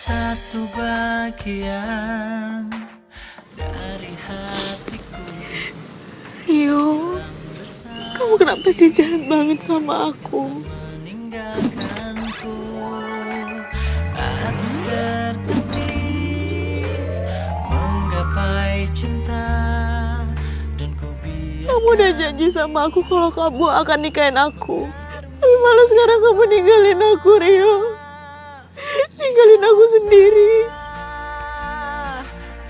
satu bagian dari hatiku. Rio, kamu kenapa sih jahat banget sama aku? Meninggalkanku, hati tertatih menggapai cinta, dan ku biarkan. Kamu udah janji sama aku kalau kamu akan nikahin aku. Tapi malah sekarang kamu ninggalin aku, Rio. Ninggalin aku sendiri.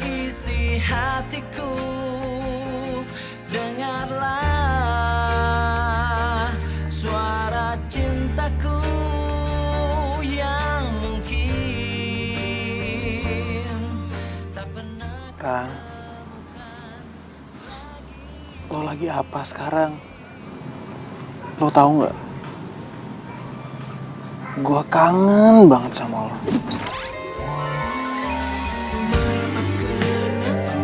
Isi hatiku, dengarlah suara cintaku yang mungkin tak pernah. Ran, lo lagi apa sekarang? Lo tahu nggak? Gua kangen banget sama lo. Maafkan aku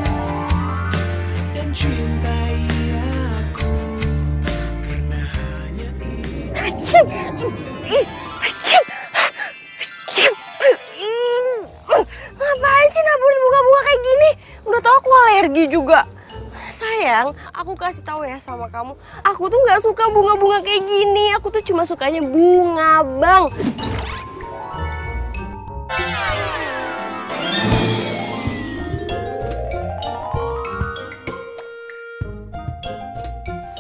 dan cintai aku karena hanya itu. Ngapain sih nabur bunga-bunga kayak gini? Udah tau aku alergi juga. Sayang, aku kasih tahu ya sama kamu. Aku tuh nggak suka bunga-bunga kayak gini. Aku tuh cuma sukanya bunga, Bang.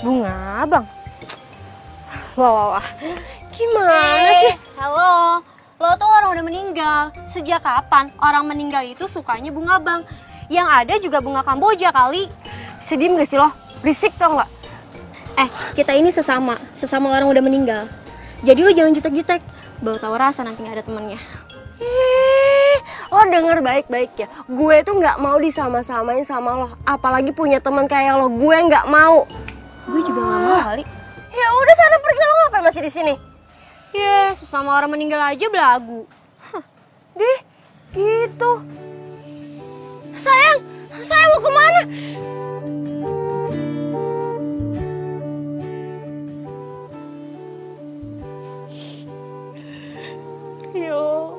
Bunga, Bang. Wah. Gimana sih? Halo, lo tuh orang udah meninggal. Sejak kapan orang meninggal itu sukanya bunga bang? Yang ada juga bunga Kamboja kali. Bisa diem gak sih lo? Berisik tau nggak? Kita ini sesama orang udah meninggal. Jadi lo jangan jutek-jutek, baru tahu rasa nanti nggak ada temennya. Lo denger baik-baik ya. Gue tuh nggak mau disama-samain sama lo. Apalagi punya teman kayak lo. Gue nggak mau. Gue juga nggak mau kali. Ya udah sana pergi, lo ngapain masih di sini? Ya, sesama orang meninggal aja belagu. Dih, gitu. Sayang mau kemana? Rio,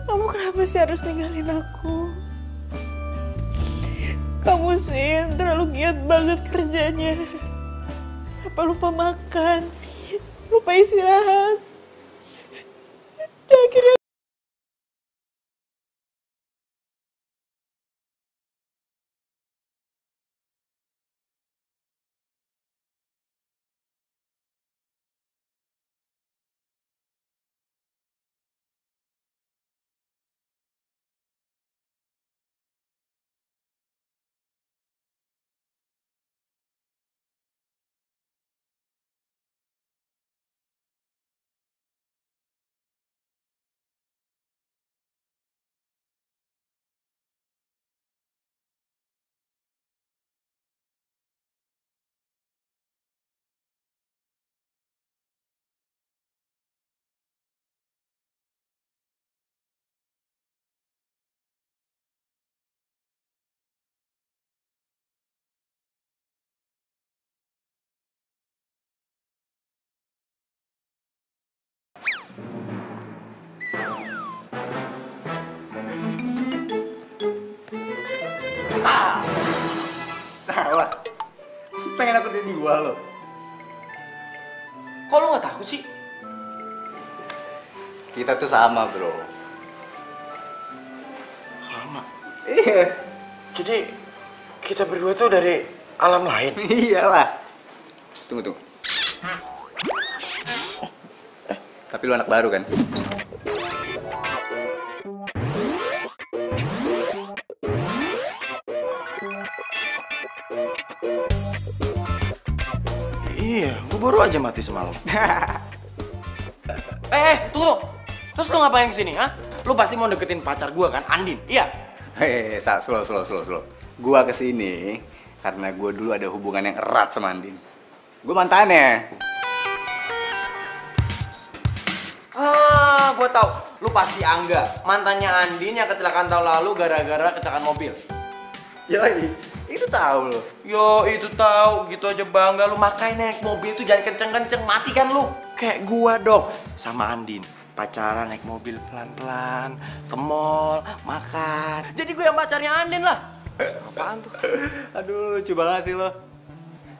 kamu kenapa sih harus ninggalin aku? Kamu sih terlalu giat banget kerjanya. Sampai lupa makan, lupa istirahat. Dan akhirnya Salah. Pengen aku jadi gua lo. Kok lo gak takut sih? Kita tuh sama, bro. Sama. Iya. Jadi kita berdua tuh dari alam lain. Iyalah. Tunggu. Tapi lu anak baru kan? Iya, gue baru aja mati semalam. Tunggu. Terus lu ngapain kesini, ha? Lu pasti mau deketin pacar gua kan, Andin? Iya? Slow. Gua kesini karena gua dulu ada hubungan yang erat sama Andin. Gua mantannya. Gua tahu. Lu pasti Angga, mantannya Andin yang kecelakaan tahun lalu gara-gara kecelakaan mobil. Yoi, itu tahu lo. Yo, itu tahu. Gitu aja bangga lu, makanya naik mobil itu jangan kenceng-kenceng, mati kan lu. Kayak gua dong sama Andin. pacaran naik mobil pelan-pelan, ke mall, makan. Jadi gue yang pacarnya Andin lah. Apaan tuh? Aduh, lucu banget sih lo.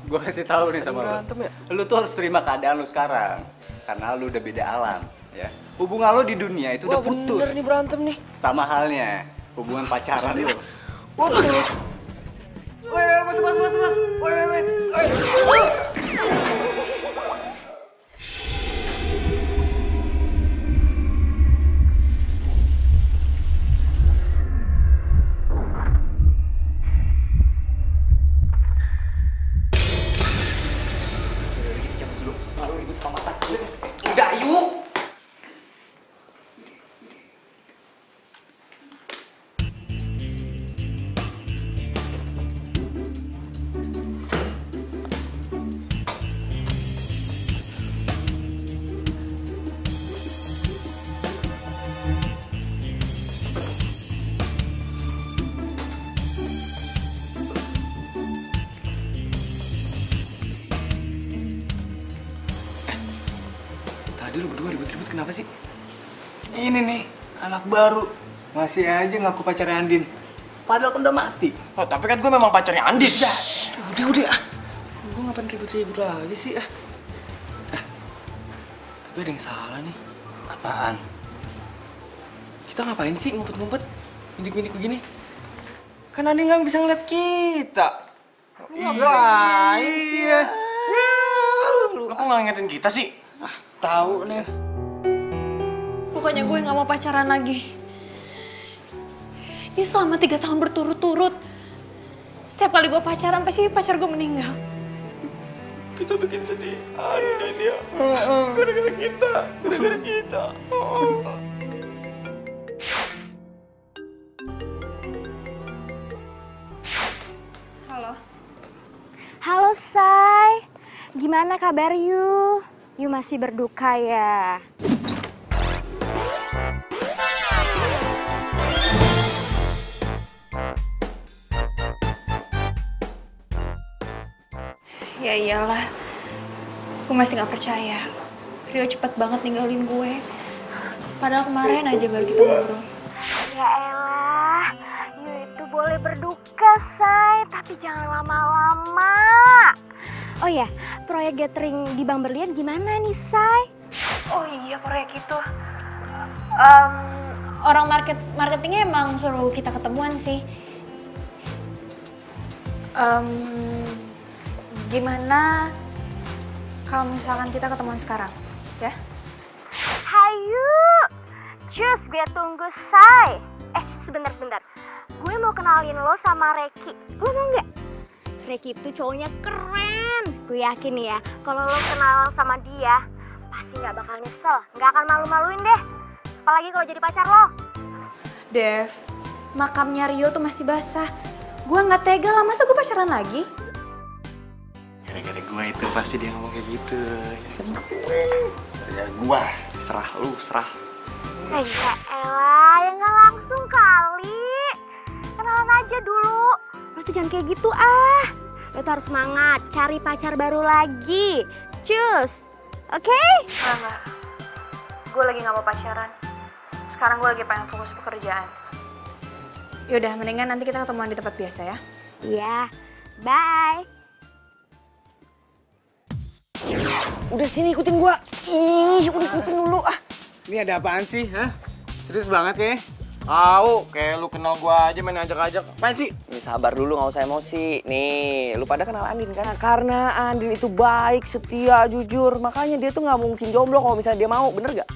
Gue kasih tahu nih sama berantem lo. ya? Lu tuh harus terima keadaan lu sekarang. Karena lu udah beda alam, ya. Hubungan lu di dunia itu udah putus. Bener nih berantem nih. Sama halnya hubungan pacaran lu. Putus. Woi, mas. Woi. Udah, yuk. Tadi lu berdua ribut-ribut kenapa sih? Ini nih, anak baru. Masih aja ngaku pacarnya Andin. Padahal kan udah mati. Oh, tapi kan gue memang pacarnya Andin. Udah ah. Gue ngapain ribut-ribut lagi sih ah? Tapi ada yang salah nih. Apaan? Kita ngapain sih ngumpet-ngumpet? Mindik-mindik begini? Kan Andin nggak bisa ngeliat kita. Ngapain sih ya? Lo kok nggak ngingetin kita sih? Tahu nih. Pokoknya gue nggak mau pacaran lagi. Ini selama 3 tahun berturut-turut. Setiap kali gue pacaran, pasti pacar gue meninggal. Kita bikin sedih Andin ya. Gara-gara kita. Halo. Halo Say, gimana kabar you? You masih berduka ya? Ya iyalah, gue masih gak percaya. Rio cepet banget ninggalin gue. Padahal kemarin aja baru kita ngobrol. Ya elah, you itu boleh berduka Say, tapi jangan lama-lama. Oh ya, proyek gathering di Bang Berlian gimana nih Say? Oh iya, proyek itu. Orang marketingnya emang suruh kita ketemuan sih. Gimana kalau misalkan kita ketemuan sekarang, ya? Hayu, cus gue tunggu Say. Sebentar. Gue mau kenalin lo sama Reki. Lo mau nggak? Reki itu cowoknya keren. Gue yakin ya, kalau lo kenal sama dia, pasti nggak bakal nyesel. Nggak akan malu-maluin deh. Apalagi kalau jadi pacar lo. Dev, makamnya Rio tuh masih basah. Gue nggak tega lah, masa gue pacaran lagi? Gara-gara gue itu pasti dia ngomong kayak gitu. Ya kan gara-gara gue. Serah lu, serah. Ya elah, ya nggak langsung kali. Kenalan aja dulu. Lo tuh jangan kayak gitu ah. Lo tuh harus semangat, cari pacar baru lagi. Cus, oke? Enggak. Gue lagi nggak mau pacaran. Sekarang gue lagi pengen fokus pekerjaan. Yaudah, mendingan nanti kita ketemuan di tempat biasa ya. Iya, bye. Udah sini ikutin gua. Udah ikutin dulu ah. Ini ada apaan sih, hah? Serius banget ya? Kayak lu kenal gua aja main ajak-ajak. Apaan sih? Nih sabar dulu, nggak usah emosi. Nih, lu pada kenal Andin kan? Karena Andin itu baik, setia, jujur. Makanya dia tuh nggak mungkin jomblo kalau misalnya dia mau, bener gak?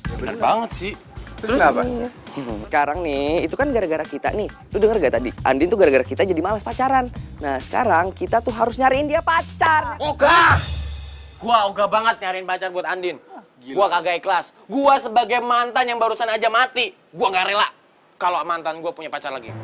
Ya bener banget sih. Terus kenapa? Sekarang nih, itu kan gara-gara kita nih. Lu denger gak tadi? Andin tuh gara-gara kita jadi malas pacaran. Nah, sekarang kita tuh harus nyariin dia pacar. Ogah! Gua ogah banget nyariin pacar buat Andin. Gua kagak ikhlas. Gua sebagai mantan yang barusan aja mati, gua nggak rela kalau mantan gua punya pacar lagi.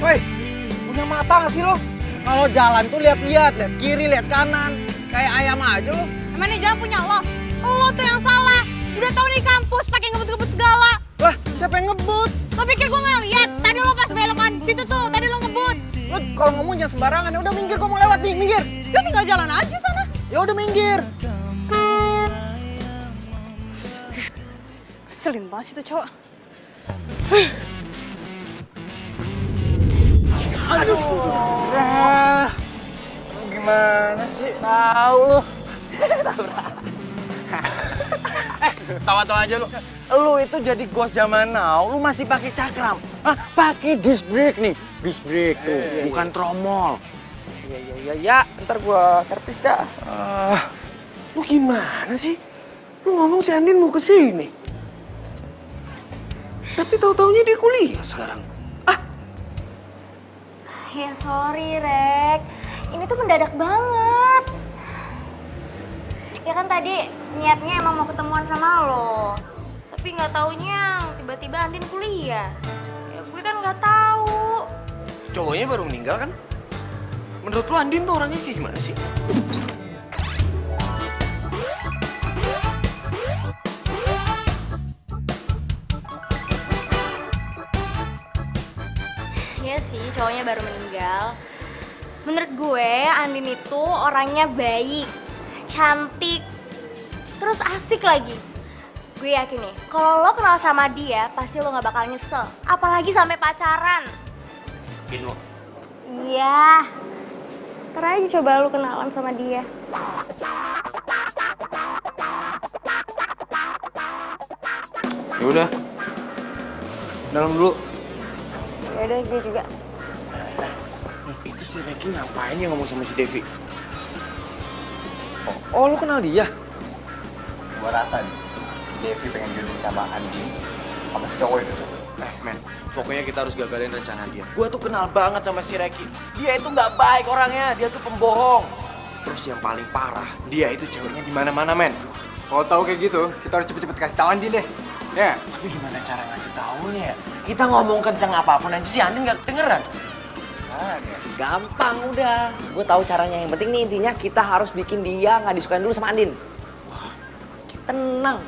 Woi, mata nggak sih lo? Kalau jalan tuh lihat-lihat, lihat kiri, lihat kanan. Kayak ayam aja lo. Emang ini jalan punya lo? Lo tuh yang salah. Udah tahu nih kampus pakai ngebut-ngebut segala. Lah, siapa yang ngebut? Lo pikir gue nggak lihat? Tadi lo pas belokan situ tuh, tadi lo ngebut. Lo kalau ngomong jangan sembarangan. Ya udah minggir, gue mau lewat nih, minggir. Lo tinggal jalan aja sana. Ya udah minggir. Keselin banget sih tuh cowok. Aduh. Gimana sih? Tahu lu. Tawa-tawa aja lu. Lu itu jadi ghost zaman now, lu masih pakai cakram. Ah, pakai disc brake nih. Disc brake tuh, bukan tromol. Ya, ntar gua servis dah. Lu gimana sih? Lu ngomong si Andin mau ke sini. Tapi tahu-taunya dia kuliah sekarang. Ya sorry, Rek. Ini tuh mendadak banget. Ya kan tadi niatnya emang mau ketemuan sama lo. Tapi nggak taunya tiba-tiba Andin kuliah. Ya gue kan nggak tahu. Cowoknya baru meninggal kan? Menurut lu Andin tuh orangnya kayak gimana sih? Iya sih, cowoknya baru meninggal. Menurut gue, Andin itu orangnya baik, cantik, terus asik lagi. Gue yakin nih, kalau lo kenal sama dia, pasti lo gak bakal nyesel. Apalagi sampai pacaran. Yakin lo? Iya. Ntar aja coba lo kenalan sama dia. Ya udah. Dalam dulu. Yaudah, gue juga. Itu si Reki ngapain ya ngomong sama si Devi? Oh, lu kenal dia? Gua rasa nih, si Devi pengen jodohin sama Andin sama si cowok itu tuh. Men, pokoknya kita harus gagalin rencana dia. Gua tuh kenal banget sama si Reki. Dia itu nggak baik orangnya, dia tuh pembohong. Terus yang paling parah, dia itu ceweknya di mana-mana, men. Kalau tahu kayak gitu, kita harus cepet-cepet kasih tahu Andin deh. Ya. Tapi gimana cara ngasih taunya ya? Kita ngomong kencang apapun aja si Andin nggak kedengeran. Gampang udah. Gue tahu caranya. Yang penting nih intinya kita harus bikin dia nggak disukain dulu sama Andin. Tenang.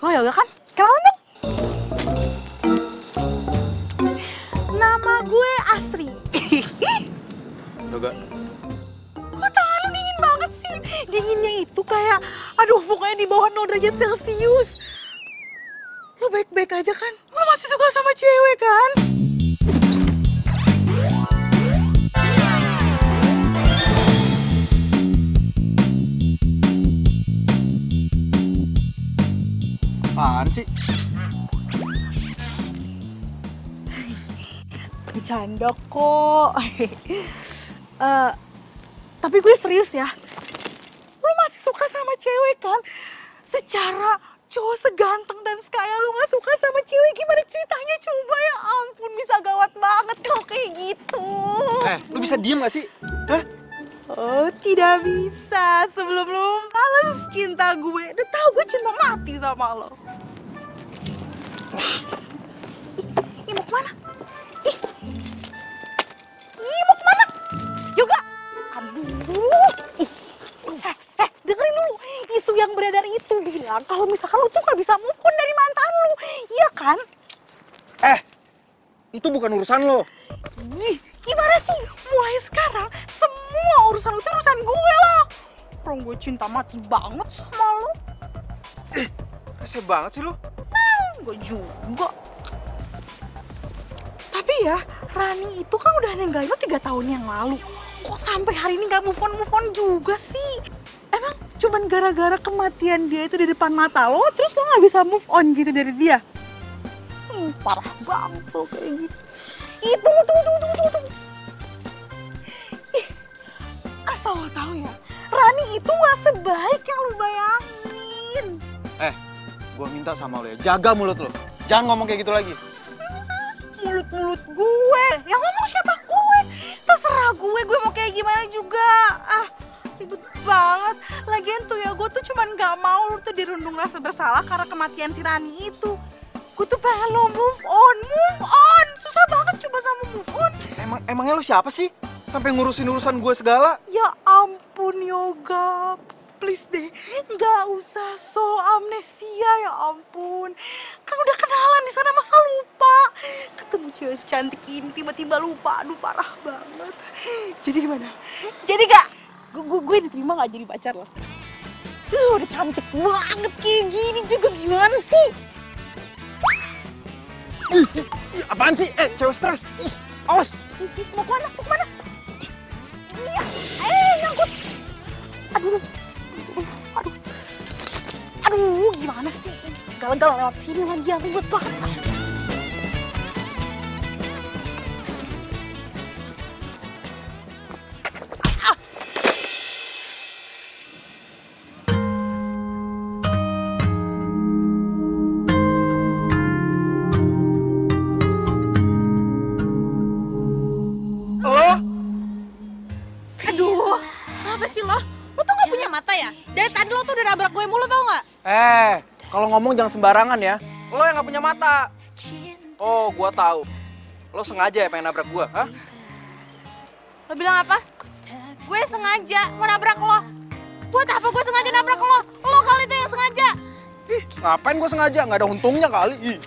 Lo Yoga kan? Kenalan dong. Nama gue Asri. Yoga. Kok tangan lu dingin banget sih? Dinginnya itu kayak, aduh pokoknya di bawah 0 derajat Celcius. Lo baik-baik aja kan? Lo masih suka sama cewek kan? Apaan sih? Bercanda kok. Tapi gue serius ya. Lu masih suka sama cewek kan? Secara cowok seganteng dan sekaya lu gak suka sama cewek, gimana ceritanya coba? Ya ampun, bisa gawat banget kalau kayak gitu. Lu bisa diem gak sih? Hah? Oh, tidak bisa. Sebelum lu balas cinta gue, udah tahu gue cinta mati sama lo. Ih, mau kemana? Ih, mau kemana? Juga. Aduh. Dengerin dulu. Isu yang beredar itu bilang kalau misalkan lu tuh gak bisa move on dari mantan lu. Iya kan? Itu bukan urusan lo. Ih, gimana sih? Mulai sekarang semua urusan lu itu urusan gue loh. Orang gue cinta mati banget sama lu. Rese banget sih lu. Gue juga. Tapi ya, Rani itu kan udah ninggalin lu 3 tahun yang lalu. Kok sampai hari ini gak move on juga sih? Emang cuman gara-gara kematian dia itu di depan mata lo, terus lo gak bisa move on gitu dari dia? Parah banget lo kayak gitu. Ih, tunggu. Ih, asal lo tahu ya, Rani itu gak sebaik yang lo bayangin. Gua minta sama lo ya, jaga mulut lo. Jangan ngomong kayak gitu lagi. Mulut gue? Yang ngomong siapa? Gue? Terserah gue mau kayak gimana juga. Ribet banget. Lagian tuh ya, gue tuh cuman gak mau lu tuh dirundung rasa bersalah karena kematian si Rani itu. Gue tuh pengen lo move on. Susah banget coba sama move on. Emangnya lu siapa sih? Sampai ngurusin urusan gue segala? Ya ampun Yoga, please deh, nggak usah so amnesia, ya ampun. Kan udah kenalan di sana, masa lupa? Ketemu cewek secantik ini tiba-tiba lupa, aduh parah banget. Jadi gimana? Jadi gak? Gue diterima gak jadi pacar lo? Udah cantik banget kayak gini juga, gimana sih? Apaan sih? Cewek stres. Awas. Mau kemana? Iya, nyangkut. Aduh, gimana sih? Segala-gala lewat sini lagi, yang ribet banget. Kenapa sih lo? Lo tuh gak punya mata ya? Dari tadi lo tuh udah nabrak gue mulu, tau gak? Kalau ngomong jangan sembarangan ya. Lo yang gak punya mata. Oh, gua tahu. Lo sengaja ya pengen nabrak gua, hah? Lo bilang apa? Gue sengaja mau nabrak lo. Buat apa gue sengaja nabrak lo? Lo kali itu yang sengaja. Ngapain gua sengaja? Nggak ada untungnya kali.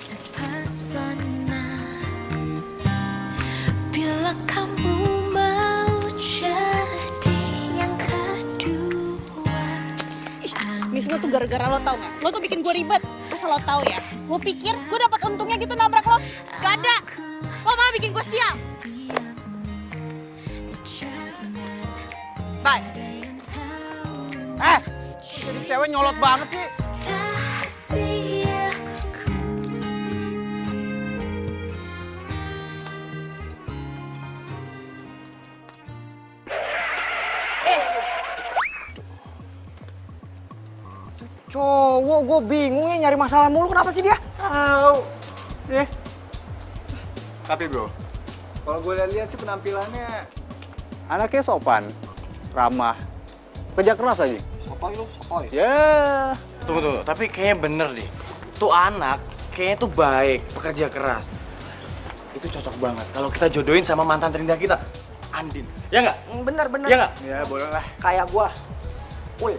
Bila kamu mau jadi yang kedua. Ini semua tuh gara-gara lo, tau gak? Lo tuh bikin gue ribet. Asal lo tau ya, lo pikir gue dapat untungnya gitu nabrak lo? Gak ada. Lo malah bikin gue sial. Bye. Jadi cewek nyolot banget sih. Cowok, gue bingung ya nyari masalah mulu, kenapa sih dia? Tapi bro, kalau gue lihat sih penampilannya anaknya sopan, ramah, kerja keras lagi. Sotoy. Ya. Tunggu, tapi kayaknya bener deh. Tuh anak kayaknya tuh baik, pekerja keras. Itu cocok banget kalau kita jodohin sama mantan terindah kita, Andin. Ya nggak? Bener. Ya nggak? Ya boleh lah. Kayak gua. Cool.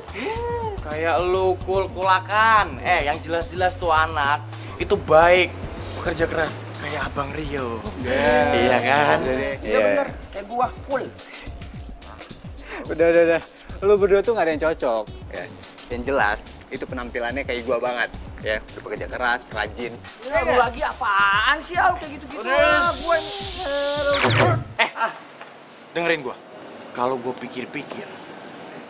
Kayak lu kulakan. Yang jelas-jelas tuh anak itu baik, pekerja keras. Kayak Abang Rio. Iya kan? Iya bener, kayak gua. Cool. Udah. Lu berdua tuh gak ada yang cocok. Ya. Yang jelas, itu penampilannya kayak gua banget. Ya, bekerja keras, rajin. Ya, lu lagi apaan sih, Al? Kayak gitu-gitu. Dengerin gua. Kalau gua pikir-pikir,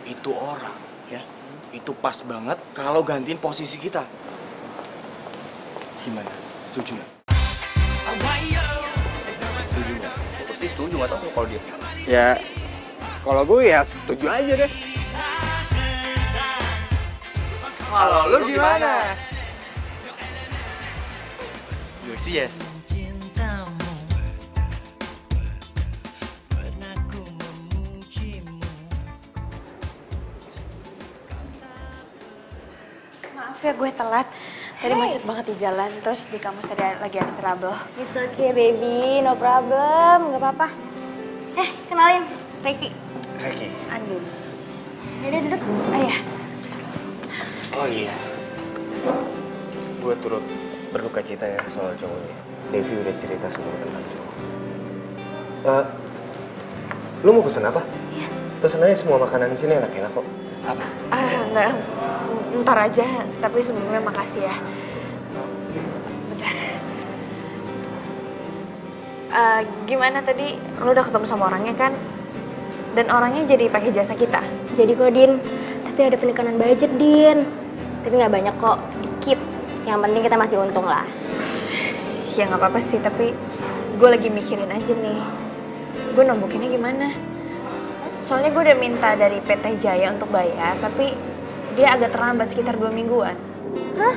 itu orang, ya, itu pas banget kalau gantiin posisi kita. Gimana? Setuju nggak? Setuju nggak? Gue sih setuju, nggak tahu kalau dia. Ya, Kalau gue ya setuju aja deh. Kalau lu gimana? Gue sih yes. Maaf ya gue telat. Tadi macet banget di jalan, terus di kampus tadi lagi ada trouble. It's okay baby, no problem, gak apa-apa. Kenalin, Reiki. Reiki. Andin. Yaudah duduk. Ayah. Oh iya. Gue turut berduka cita ya soal cowoknya. Devi udah cerita semua tentang cowok. Lu mau pesen apa? Iya. Pesen aja semua makanan di sini enak-enak kok. Apa? Enggak. Ntar aja, tapi sebelumnya makasih ya. Bentar. Gimana tadi? Lu udah ketemu sama orangnya kan? Dan orangnya jadi pakai jasa kita? Jadi kok Din, tapi ada penekanan budget Din. Tapi nggak banyak kok, dikit. Yang penting kita masih untung lah. Ya nggak apa-apa sih, tapi gue lagi mikirin aja nih. Gue nombokinnya gimana? Soalnya gue udah minta dari PT Jaya untuk bayar, tapi dia agak terlambat sekitar 2 mingguan. Hah?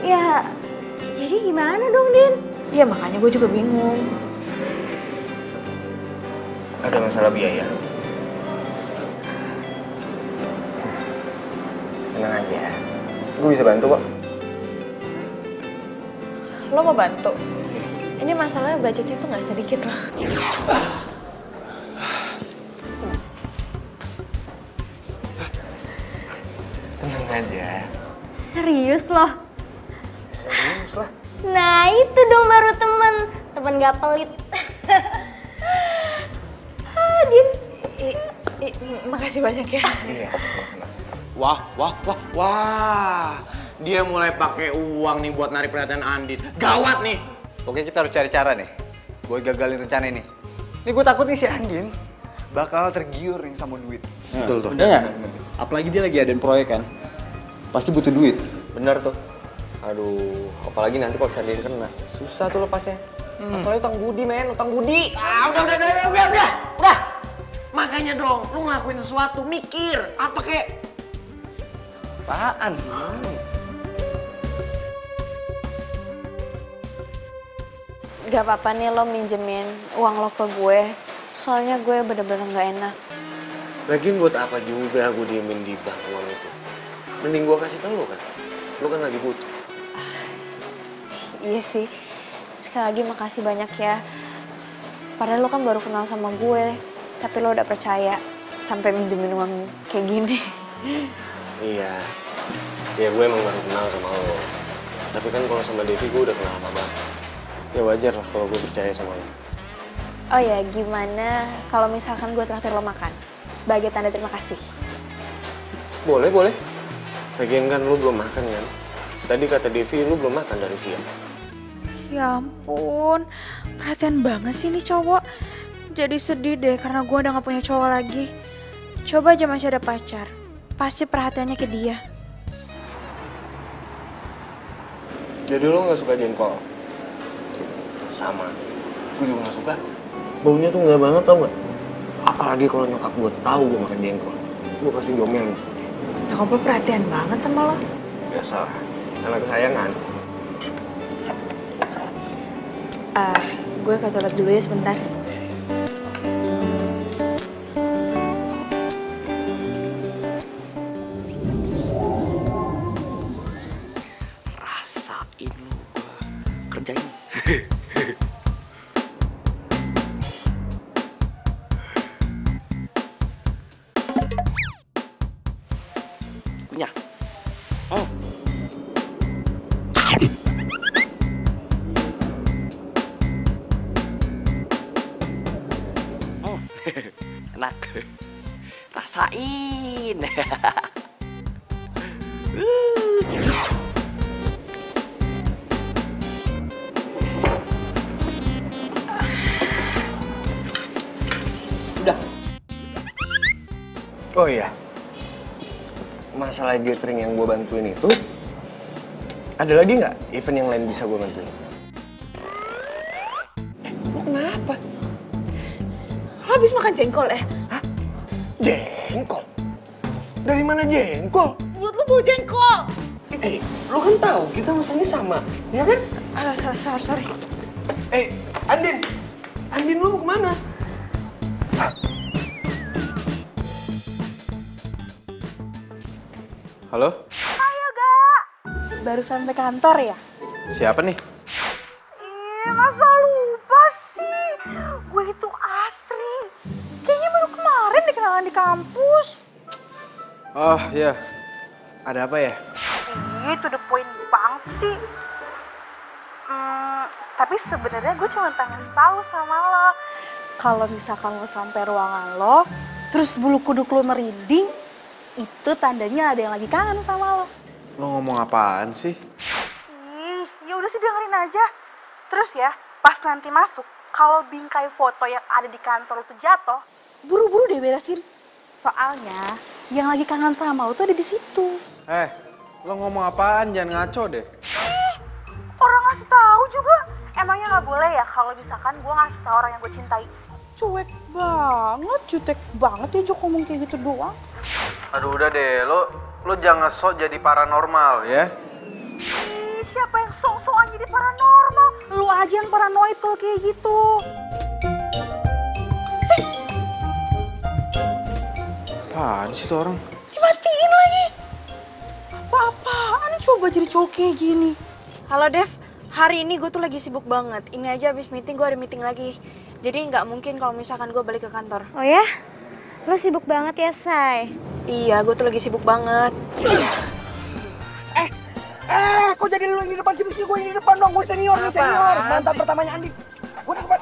Ya, jadi gimana dong Din? Ya makanya gue juga bingung. Ada masalah biaya. Tenang aja, gue bisa bantu kok. Lo mau bantu? Ini masalahnya budgetnya tuh nggak sedikit loh. Tenang aja. Serius loh? Serius lah. Nah itu dong baru temen gak pelit. Din. Makasih banyak ya. Iya, sama-sama. Wah. Dia mulai pakai uang nih buat narik perhatian Andin. Gawat nih. Oke, kita harus cari cara nih buat gagalin rencana ini. Ini gue takut nih si Andin bakal tergiur yang sama duit. Betul tuh. Bener. Apalagi dia lagi adain proyek kan. Pasti butuh duit. Bener tuh. Aduh, apalagi nanti kalau Andin kena. Susah tuh lepasnya. Masalahnya utang budi, men. Utang budi. Udah. Makanya dong, lu ngelakuin sesuatu, mikir. Apa kek? Apaan? Gak apa-apa nih lo minjemin uang lo ke gue. Soalnya gue bener-bener gak enak. Lagian buat apa juga gue diemin di bank uang itu? Mending gue kasih ke lo kan. Lo kan lagi butuh. Iya sih. Sekali lagi makasih banyak ya. Padahal lo kan baru kenal sama gue. Tapi lo udah percaya sampai minjemin uang kayak gini. Iya. Ya gue emang baru kenal sama lo. Tapi kan kalau sama Devi gue udah kenal lama banget. Ya wajar lah kalau gue percaya sama lo. Oh ya, gimana kalau misalkan gue traktir lo makan? Sebagai tanda terima kasih. Boleh. Lagian kan lo belum makan kan? Tadi kata Devi lo belum makan dari siang. Ya ampun, perhatian banget sih nih cowok. Jadi sedih deh karena gue udah gak punya cowok lagi. Coba aja masih ada pacar, pasti perhatiannya ke dia. Jadi lo gak suka jengkol? Sama, gue juga gak suka. Baunya tuh gak banget tau gak? Apalagi kalau nyokap gue tahu gue makan jengkol. Gue pasti diomelin. Nyokap lo perhatian banget sama lo. Biasalah, anak kesayangan. Gue ke toilet dulu ya sebentar. Rasain lu gua kerjain. Punya. Oh. Enak. Rasain. Udah. Oh iya, masalah gathering yang gue bantuin itu, ada lagi nggak event yang lain bisa gue bantuin? Lo kenapa? Lo Lo habis makan jengkol ya? Jengkol? Dari mana jengkol? Mulut lo bau jengkol. Lo kan tahu kita mesennya sama, ya kan? Sorry. Andin! Andin lu mau kemana? Halo? Ayo, Gak. Baru sampai kantor ya? Siapa nih? Masa lupa sih? Gue itu Asri. Kayaknya baru kemarin dikenalan di kampus. Oh, iya. Ada apa ya? To the point banget sih. Tapi sebenarnya gue cuma pengen ngasih tahu sama lo. Kalau misalkan lo sampai ruangan lo, terus bulu kuduk lo merinding, itu tandanya ada yang lagi kangen sama lo. Lo ngomong apaan sih? Ya udah sih dengerin aja. Terus ya, pas nanti masuk, kalau bingkai foto yang ada di kantor lo tuh jatuh, buru-buru deh beresin. Soalnya yang lagi kangen sama lo tuh ada di situ. Lo ngomong apaan? Jangan ngaco deh. Orang ngasih tahu juga. Emangnya nggak boleh ya kalau misalkan gue ngasih tahu orang yang gue cintai? Cuek banget, jutek banget ya Jok ngomong kayak gitu doang. Aduh udah deh, lo jangan sok jadi paranormal ya. Siapa yang sok-sokan jadi paranormal? Lu aja yang paranoid kalau kayak gitu. Apaan sih tuh orang? Dimatiin lagi. Apa-apaan coba jadi cowok kayak gini. Halo Dev, hari ini gue tuh lagi sibuk banget. Ini aja abis meeting gue ada meeting lagi. Jadi nggak mungkin kalau misalkan gue balik ke kantor. Oh ya? Lo sibuk banget ya, Say? Iya, gue tuh lagi sibuk banget. Kok jadi lu yang di depan sih? Mesti gue yang di depan dong. Gue senior nih, senior. Mantan pertamanya Andin. Gue di depan.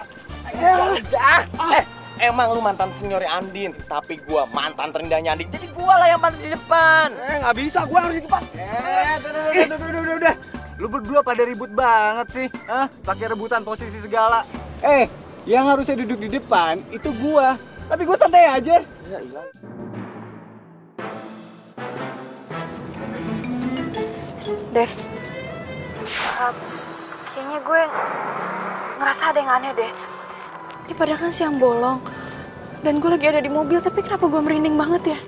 Emang lu mantan seniornya Andin, tapi gua mantan terindahnya Andin. Jadi gua lah yang pantas di depan. Nggak bisa, gue harus di depan. Udah. Lu berdua pada ribut banget sih. Pakai rebutan posisi segala. Yang harusnya duduk di depan itu gua. Tapi gua santai aja. Ya ilah. Dev, kayaknya gue ngerasa ada yang aneh deh. Ini padahal kan siang bolong. Dan gue lagi ada di mobil, tapi kenapa gue merinding banget ya?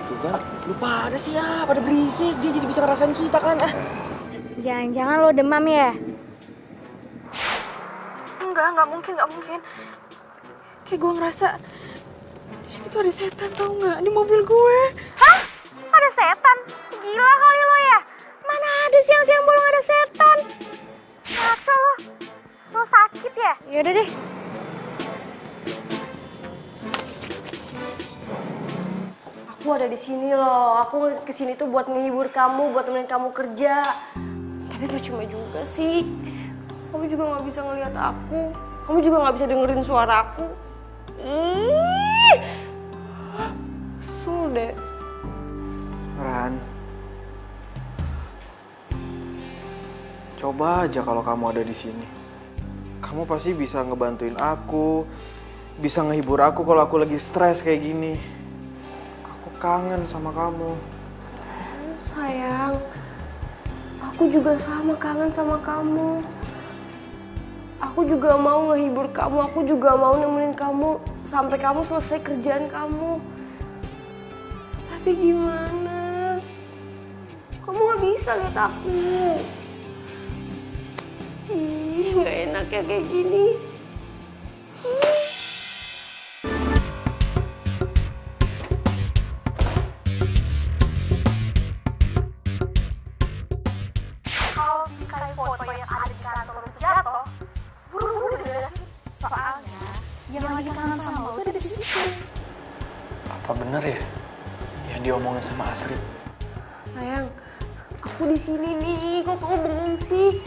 Tuh kan, lu pada sih ya, pada berisik. Dia jadi bisa ngerasain kita kan. Jangan-jangan lo demam ya? Enggak mungkin. Kayak gue ngerasa di sini tuh ada setan, tau nggak? Di mobil gue. Hah? Ada setan? Gila kali lo ya? Mana ada siang-siang bolong ada setan? Ngaco lo. Lo sakit ya? Yaudah deh. Aku ada di sini loh. Aku kesini tuh buat menghibur kamu, buat temenin kamu kerja. Tapi percuma juga sih. Kamu juga nggak bisa ngelihat aku. Kamu juga nggak bisa dengerin suara aku. Ih, kesel deh. Ran, coba aja kalau kamu ada di sini. Kamu pasti bisa ngebantuin aku, bisa ngehibur aku kalau aku lagi stres kayak gini. Aku kangen sama kamu. Sayang, aku juga sama kangen sama kamu. Aku juga mau ngehibur kamu, aku juga mau nemenin kamu sampai kamu selesai kerjaan kamu. Tapi gimana? Kamu gak bisa lihat aku. Gak enak ya kayak gini. Kalau bingkai foto yang ada di kantor lo tuh jatuh, buru-buru deh beresin. Soalnya yang lagi kangen sama lo tuh ada di situ. Apa bener ya yang diomongin sama Asri? Sayang, aku di sini nih. Kok kamu bengong sih?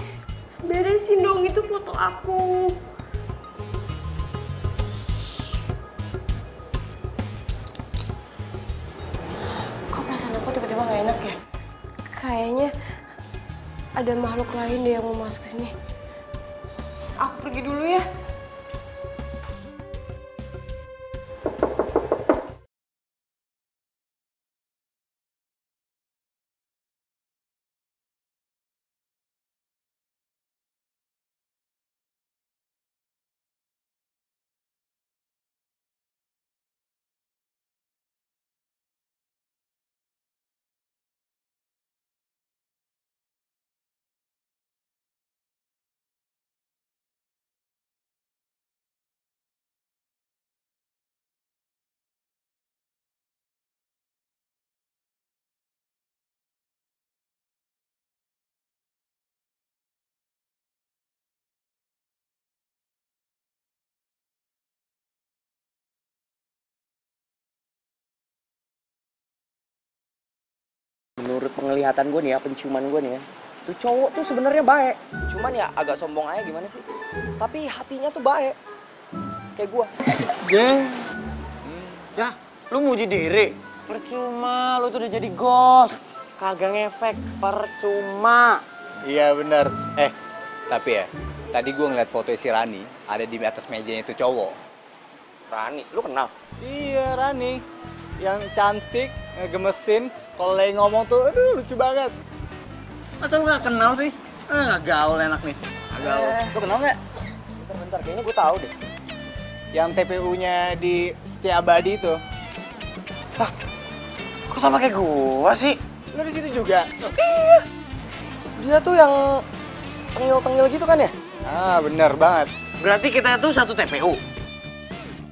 Beresin dong itu foto aku. Kok perasaan aku tiba-tiba gak enak ya? Kayaknya ada makhluk lain deh yang mau masuk ke sini. Aku pergi dulu ya. penglihatan gue nih ya, penciuman gue nih ya, tuh cowok tuh sebenarnya baik. Cuman ya agak sombong aja gimana sih. Tapi hatinya tuh baik. Kayak gue. Jeng. Ya, lu muji diri. Percuma, lu tuh udah jadi ghost. Kagak ngefek, percuma. Iya bener. Tapi ya, tadi gue ngeliat foto si Rani ada di atas mejanya itu cowok. Rani, lu kenal? Iya, Rani. Yang cantik, ngegemesin, kalau lagi ngomong tuh, aduh lucu banget. Masa lu gak kenal sih? Gak gaul enak nih. Gak gaul. Lu kenal gak? Bentar, kayaknya gue tahu deh. Yang TPU-nya di Setiabadi itu. Hah? Kok sama kayak gua sih? Lu di situ juga? Iya. Dia tuh yang tengil-tengil gitu kan ya? Ah, bener banget. Berarti kita tuh satu TPU.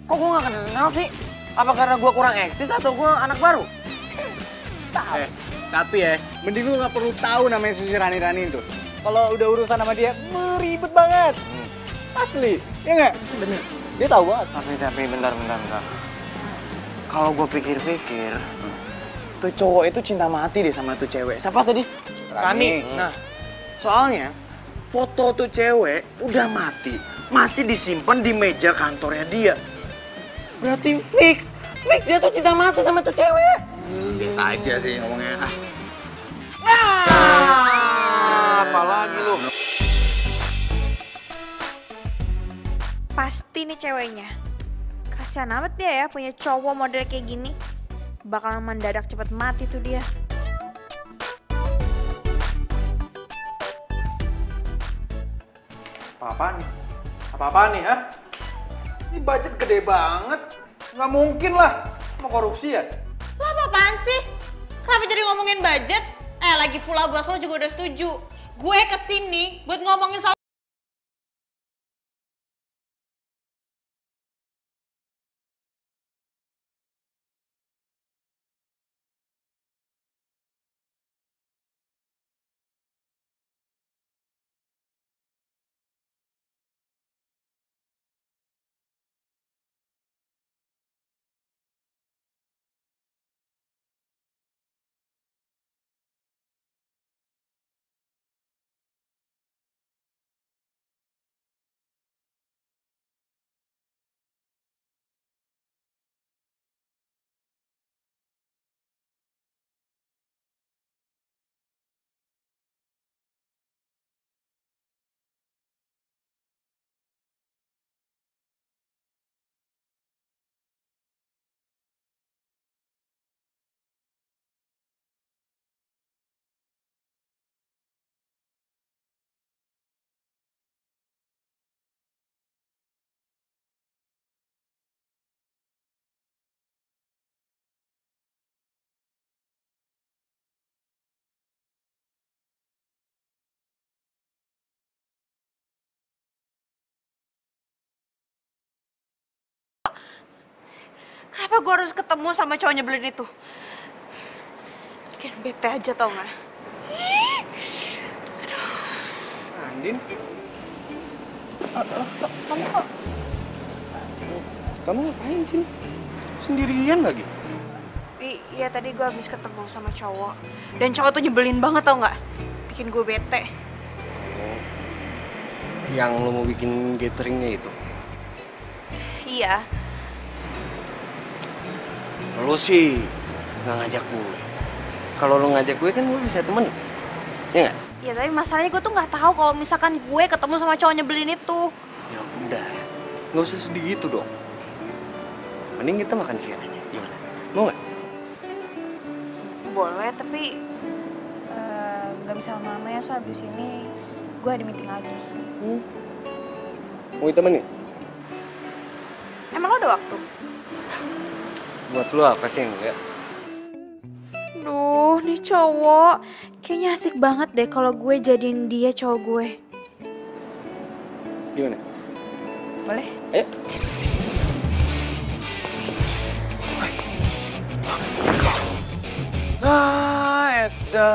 Kok gua gak kenal sih? Apa karena gua kurang eksis atau gua anak baru? Tapi ya, mending lu gak perlu tahu namanya si Rani itu. Kalau udah urusan sama dia, ribet banget. Asli, ya nggak? Bener. Dia tahu banget. Tapi bentar. Kalau gua pikir-pikir, tuh cowok itu cinta mati deh sama tuh cewek. Siapa tadi? Rani. Nah, soalnya foto tuh cewek udah mati, masih disimpan di meja kantornya dia. Berarti fix dia tuh cinta mati sama tuh cewek. Biasa aja sih ngomongnya. Apalagi lu? Pasti nih ceweknya. Kasian amat dia ya punya cowok model kayak gini. Bakalan mendadak cepet mati tuh dia. Apa-apaan nih, ha? Ini budget gede banget. Nggak mungkin lah. Mau korupsi ya? Lo apa-apaan sih? Kenapa jadi ngomongin budget? Lagi pula bos lo juga udah setuju. Gue kesini buat ngomongin soal... Kenapa gue harus ketemu sama cowok nyebelin itu? Bikin bete aja tau gak? Andin? Kamu ngapain sih? Sendirian lagi? Iya tadi gue habis ketemu sama cowok. Dan cowok tuh nyebelin banget tau gak? Bikin gue bete. Yang lo mau bikin gatheringnya itu? Iya. Lo sih nggak ngajak gue. Kalau lo ngajak gue kan gue bisa temen, ya nggak? Ya tapi masalahnya gue tuh nggak tahu kalau misalkan gue ketemu sama cowok nyebelin itu. Ya udah, nggak usah sedih gitu dong. Mending kita makan siang aja, gimana? Mau nggak? Boleh tapi nggak bisa lama-lama ya, so abis ini gue ada meeting lagi. Mau ditemenin? Emang lo ada waktu? Buat lo apa sih enggak? Duh, nih cowok kayaknya asik banget deh kalau gue jadiin dia cowok gue. Gimana? Boleh? Ayo. Nah, Eda.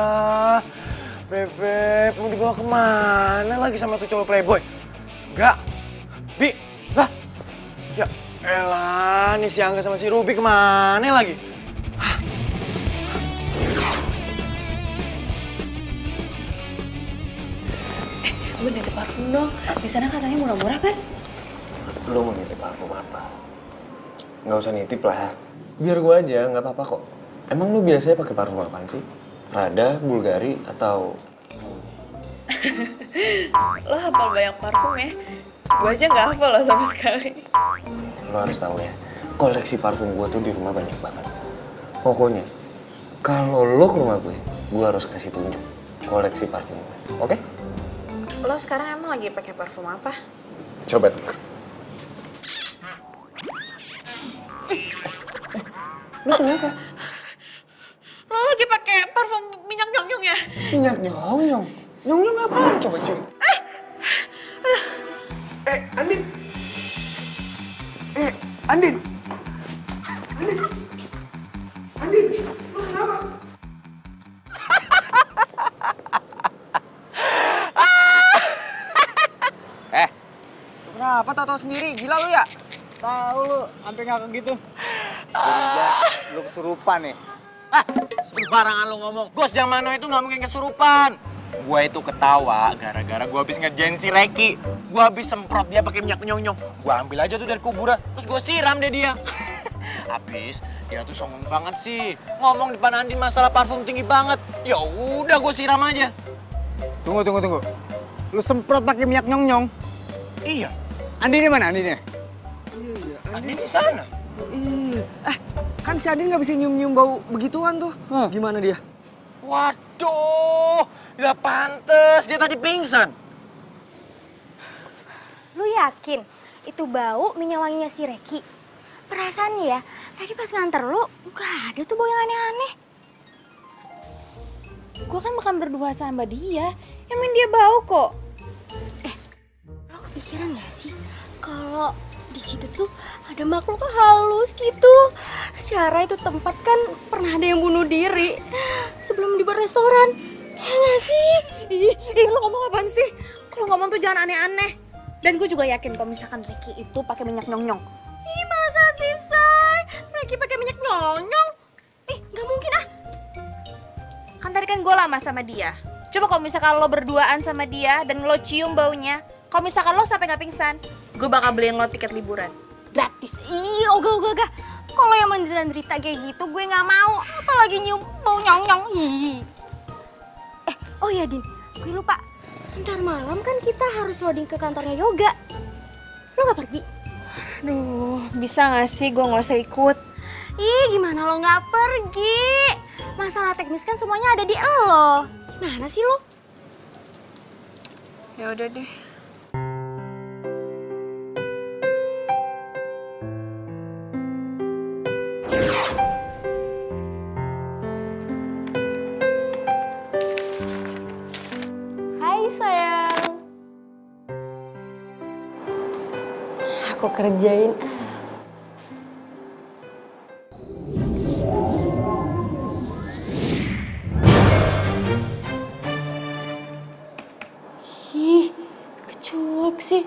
Bebek, mau dibawa kemana lagi sama tuh cowok playboy? Enggak. Bi, lah. Ya elah, nih si Angga sama si Ruby kemana lagi? gue nitip parfum dong. Di sana katanya murah-murah kan? Lu mau nitip parfum apa? Nggak usah nitip lah. Biar gue aja, nggak apa-apa kok. Emang lu biasanya pakai parfum apaan sih? Prada, Bulgari, atau... Lo hafal banyak parfum ya? Gue aja nggak hafal lo sama sekali. Lo harus tahu ya, koleksi parfum gue tuh di rumah banyak banget. Pokoknya, kalau lo ke rumah gue harus kasih tunjuk koleksi parfum gue, oke? Lo sekarang emang lagi pakai parfum apa? Coba tuh. Lo kenapa? Lo lagi pakai parfum minyak nyong-nyong ya? Minyak nyong-nyong? Nyong-nyong apaan? Coba cium. Andin! Andin! Andin! Andin! Lo kenapa? Kenapa tau-tau sendiri? Gila lu ya? Tahu lu, sampai ngakak gitu. Curiga lu kesurupan nih. Sembarangan lu ngomong. Gos Jamano itu nggak mungkin kesurupan. Gua itu ketawa gara-gara gua habis ngerjain si Reki. Gua habis semprot dia pakai minyak nyong-nyong. Gua ambil aja tuh dari kuburan, terus gua siram deh dia. Habis dia tuh songong banget sih. Ngomong depan Andin masalah parfum tinggi banget. Ya udah gua siram aja. Tunggu. Lu semprot pakai minyak nyong-nyong? Iya. Andinnya mana Andinnya? Andin di sana. Iya. Kan si Andin nggak bisa nyium-nyium bau begituan tuh. Gimana dia? Waduh, ya pantes dia tadi pingsan. Lu yakin itu bau minyak wanginya si Reki? Perasaan ya, tadi pas nganter lu gak ada tuh bau yang aneh-aneh. Gue kan makan berdua sama dia, emang dia bau kok. Lo kepikiran gak sih kalau di situ tuh ada makhluk halus gitu? Secara itu tempat kan pernah ada yang bunuh diri sebelum dibuat restoran. Ya gak sih? Ih, lo ngomong apaan sih? Kalau ngomong tuh jangan aneh-aneh. Dan gue juga yakin kalau misalkan Reki itu pakai minyak nyong-nyong. Ih, masa sih, Say? Reki pakai minyak nyong-nyong? Ih, gak mungkin ah. Kan tadi kan gue lama sama dia. Coba kalau misalkan lo berduaan sama dia dan lo cium baunya, kalau misalkan lo sampai nggak pingsan, gue bakal beliin lo tiket liburan. Gratis. Ih, ogah. Kalau yang menderita kayak gitu gue nggak mau. Apalagi nyium bau nyong-nyong. Ih. Oh ya, Din. Gue lupa. Ntar malam kan kita harus loading ke kantornya Yoga. Lo nggak pergi? Aduh, bisa nggak sih gue nggak usah ikut? Ih, gimana lo nggak pergi? Masalah teknis kan semuanya ada di lo. Mana sih lo? Ya udah deh. Hai sayang. Aku kerjain. Ih, kecuek sih.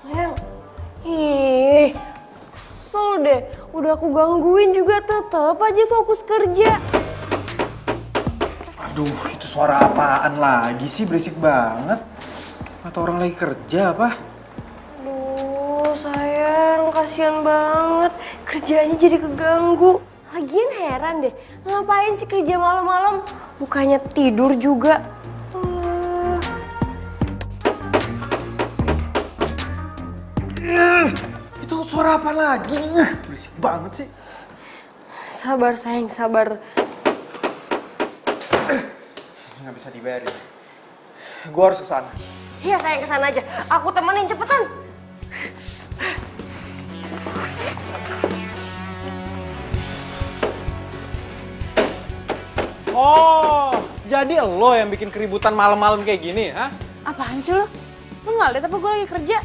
Sayang. Ih, kesel deh. Udah aku gangguin juga tetep aja fokus kerja. Aduh, itu suara apaan lagi sih? Berisik banget. Atau orang lagi kerja apa? Aduh, sayang, kasihan banget. Kerjanya jadi keganggu. Lagian heran deh, ngapain sih kerja malam-malam? Bukannya tidur juga. Itu suara apa lagi? Berisik banget sih. Sabar sayang, sabar. Nggak bisa dibiarin. Gue harus ke sana. Iya sayang, kesana aja. Aku temenin, cepetan. Oh, jadi lo yang bikin keributan malam-malam kayak gini, ha? Apaan sih lo? Lo nggak lihat apa gue lagi kerja?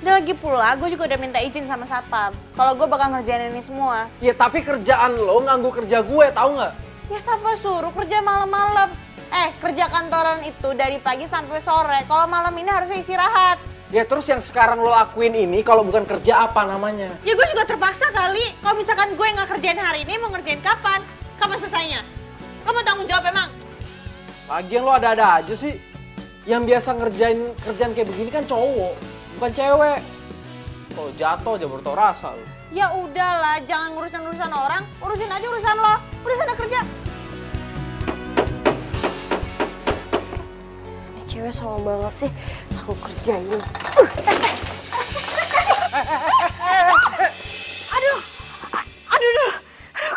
Dan lagi pula gue juga udah minta izin sama satpam. Kalau gue bakal ngerjain ini semua. Ya tapi kerjaan lo nganggu kerja gue, tahu nggak? Ya siapa suruh kerja malam-malam? Kerja kantoran itu dari pagi sampai sore. Kalau malam ini harusnya istirahat. Ya terus yang sekarang lo lakuin ini kalau bukan kerja apa namanya? Ya gue juga terpaksa kali. Kalau misalkan gue nggak kerjain hari ini, mau ngerjain kapan? Kapan selesainya? Lo mau tanggung jawab emang? Lagian lo ada-ada aja sih. Yang biasa ngerjain kerjaan kayak begini kan cowok, bukan cewek. Kalau jatuh aja baru tau rasa lo. Ya udahlah, jangan ngurusin urusan orang, urusin aja urusan lo. Udah sana kerja. Ini cewek sama banget sih, aku kerjain. Aduh,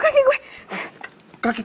kaki gue. Kaki.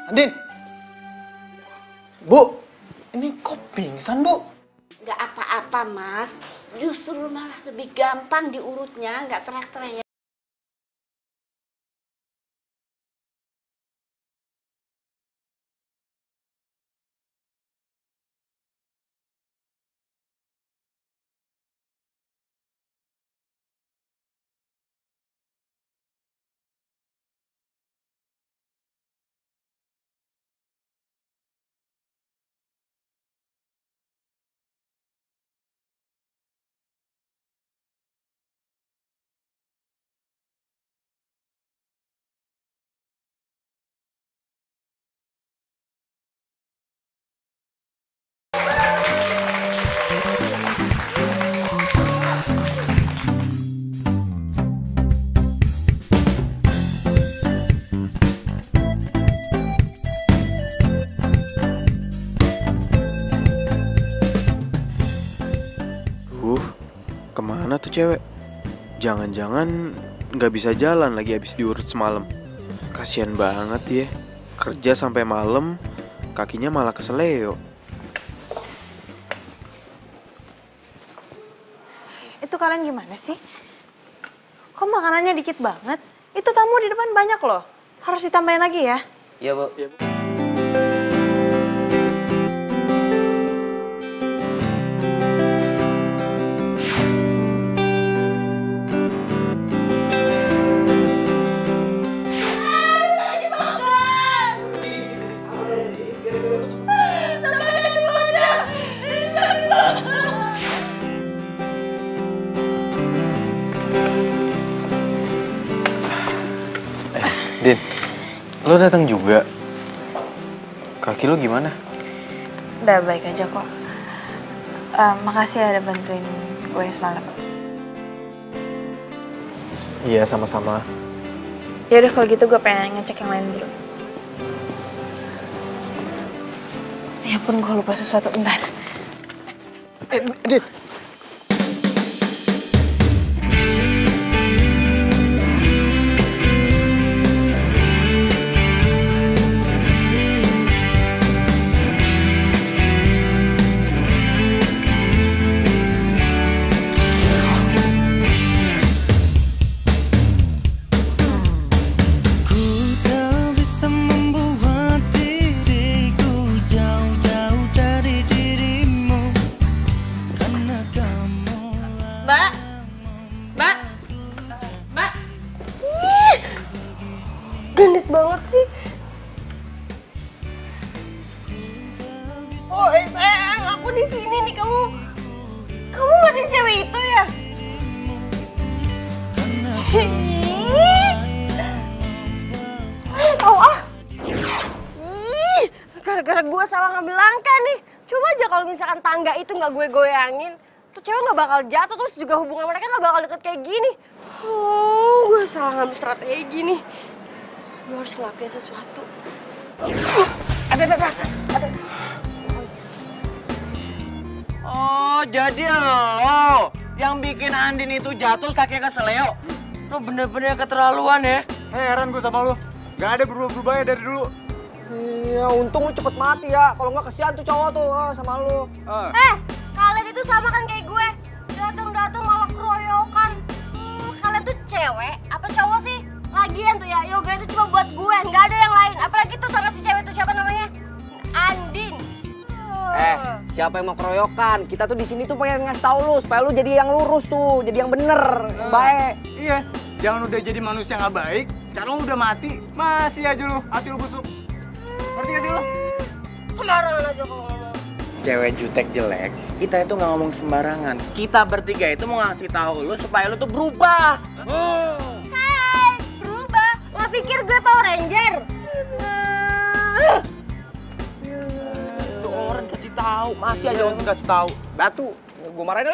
Din, Bu, ini kok pingsan, Bu? Nggak apa-apa, Mas. Justru malah lebih gampang diurutnya, nggak teriak-teriak. Kemana tuh cewek? Jangan-jangan nggak bisa jalan lagi habis diurut semalam. Kasian banget dia. Kerja sampai malam, kakinya malah keseleo. Itu kalian gimana sih? Kok makanannya dikit banget? Itu tamu di depan banyak loh. Harus ditambahin lagi ya? Iya, Bu. Din, lo datang juga. Kaki lo gimana? Udah baik aja kok. Makasih ada bantuin gue semalam. Iya, sama-sama. Ya udah kalau gitu gue pengen ngecek yang lain dulu. Ya ampun, gue lupa sesuatu. Bentar. Din. Gendut banget sih. Oh sayang, aku aku di sini nih, kamu ngeliatin cewek itu ya? Gara-gara gue salah ngambil langkah nih. Coba aja kalau misalkan tangga itu nggak gue goyangin, tuh cewek nggak bakal jatuh, terus juga hubungan mereka nggak bakal deket kayak gini. Oh, gue salah ngambil strategi nih. Gue harus ngelakuin sesuatu. Ada. Oh, jadi lo yang bikin Andin itu jatuh kakinya ke seleo. Lo bener-bener keterlaluan ya. Heran gue sama lo. Gak ada berubah-berubahnya dari dulu. Iya, untung lu cepet mati ya. Kalau nggak kesian tuh cowok tuh sama lu. Kalian itu sama kan kayak gue. Datang-datang malah keroyokan. Kalian tuh cewek apa cowok sih? Lagian tuh ya, yoga itu cuma buat gue, nggak ada yang lain. Apalagi tuh sama si cewek itu siapa namanya? Andin. Siapa yang mau keroyokan? Kita tuh di sini tuh pengen ngasih tahu lu supaya lu jadi yang lurus tuh, jadi yang bener, yang baik. Iya, jangan udah jadi manusia nggak baik. Sekarang lu udah mati, masih aja lu hati lu busuk. Ngerti gak sih lu? Sembarangan aja kalau ngomong. Cewek jutek jelek, kita itu nggak ngomong sembarangan. Kita bertiga itu mau ngasih tahu lu supaya lu tuh berubah. Hai, berubah? Lo pikir gue Power Ranger? Tuh orang kasih tahu, masih aja untuk kasih tahu. Batu, gue marahin.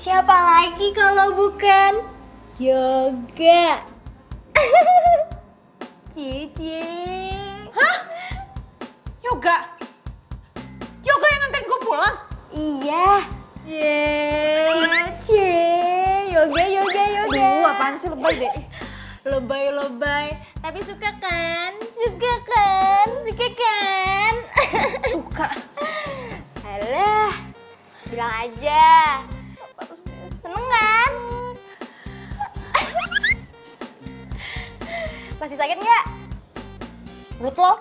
Siapa lagi kalau bukan Yoga? Cici. Hah? Yoga? Yoga yang nganterin gue pulang? Iya. Yoga. Aduh, apaan sih lebay deh? Lebay. Tapi suka kan? Suka. Alah, bilang aja. Seneng kan? Masih sakit nggak? Perut lo?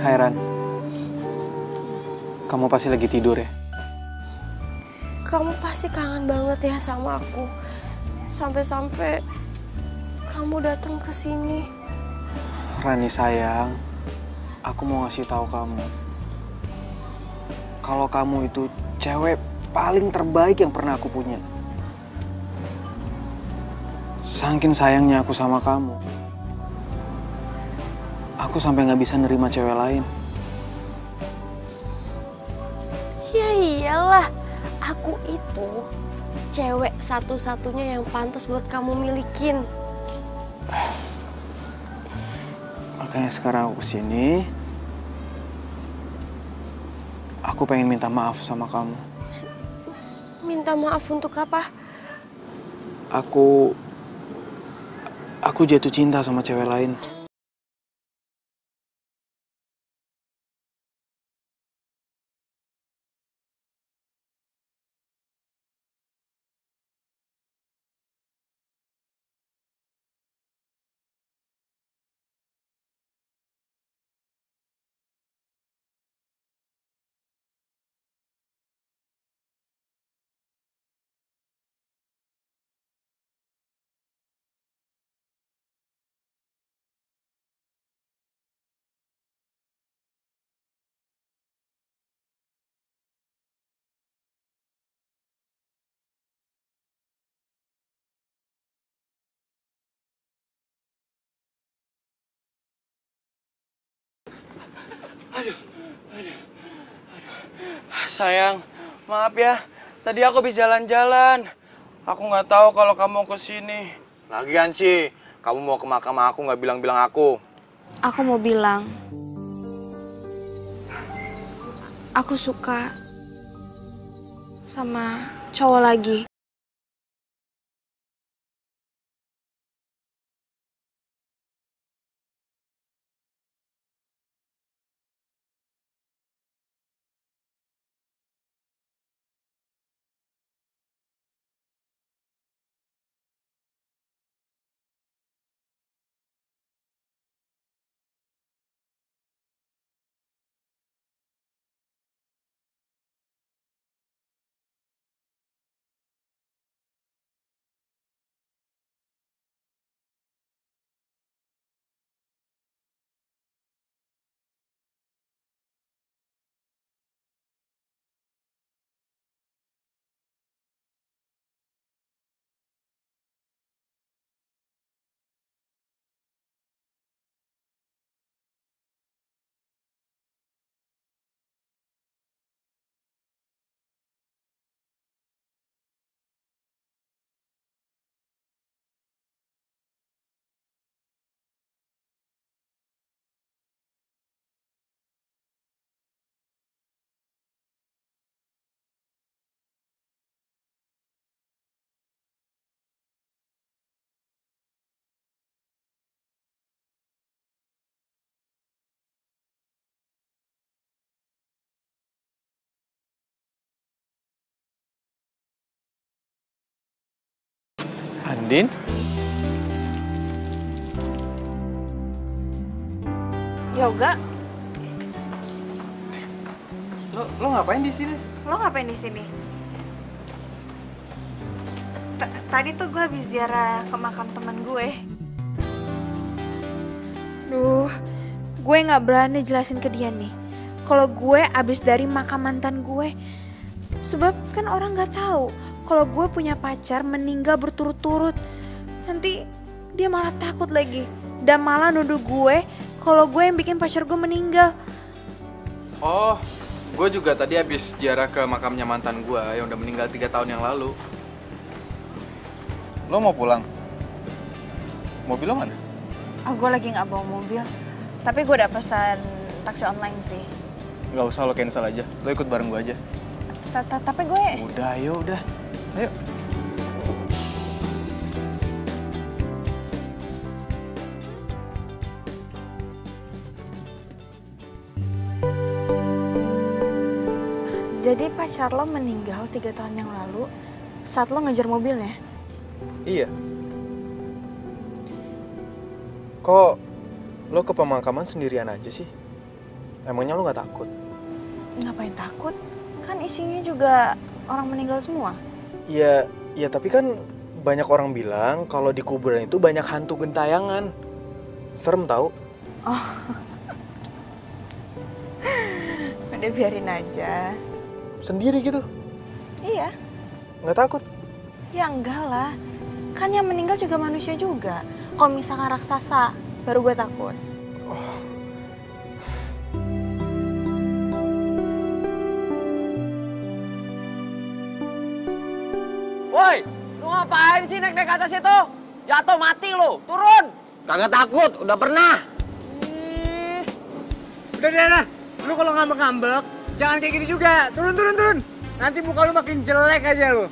Hai Ran, kamu pasti lagi tidur ya? Kamu pasti kangen banget ya sama aku. Sampai-sampai kamu datang ke sini. Rani sayang, aku mau ngasih tahu kamu. Kalau kamu itu cewek paling terbaik yang pernah aku punya. Saking sayangnya aku sama kamu, aku sampai nggak bisa nerima cewek lain. Ya iyalah, aku itu cewek satu-satunya yang pantas buat kamu milikin. Makanya sekarang aku kesini, aku pengen minta maaf sama kamu. Minta maaf untuk apa? Aku jatuh cinta sama cewek lain. Sayang, maaf ya. Tadi aku habis jalan-jalan. Aku nggak tahu kalau kamu kesini. Lagian sih, kamu mau ke makam aku nggak bilang-bilang aku. Aku mau bilang, aku suka sama cowok lagi. Andin? Yoga, Lo ngapain di sini? lo ngapain di sini? Tadi tuh gue habis ziarah ke makam teman gue. Duh, gue nggak berani jelasin ke dia nih. Kalau gue abis dari makam mantan gue, sebab kan orang nggak tahu kalau gue punya pacar meninggal berturut-turut. Nanti dia malah takut lagi dan malah nuduh gue kalau gue yang bikin pacar gue meninggal. Oh, gue juga tadi habis ziarah ke makamnya mantan gue yang udah meninggal 3 tahun yang lalu. Lo mau pulang? Mobil lo mana? Oh, gue lagi nggak bawa mobil, tapi gue udah pesan taksi online sih. Gak usah, lo cancel aja. Lo ikut bareng gue aja. Tapi gue... Udah, ayo udah. Ayo. Jadi pacar lo meninggal 3 tahun yang lalu saat lo ngejar mobilnya? Iya. Kok lo ke pemakaman sendirian aja sih? Emangnya lo gak takut? Ngapain takut? Kan isinya juga orang meninggal semua. Iya, ya tapi kan banyak orang bilang kalau di kuburan itu banyak hantu gentayangan. Serem tau? Oh. Udah biarin aja. Sendiri gitu? Iya. Nggak takut? Ya enggak lah. Kan yang meninggal juga manusia juga. Kalau misalkan raksasa, baru gue takut. Woi, lu ngapain sih naik-naik ke atas itu? Jatuh mati lu, turun. Kagak takut, udah pernah. Udah, lu kalau ngambek-ngambek, jangan kayak gitu juga. Turun. Nanti muka lu makin jelek aja lu.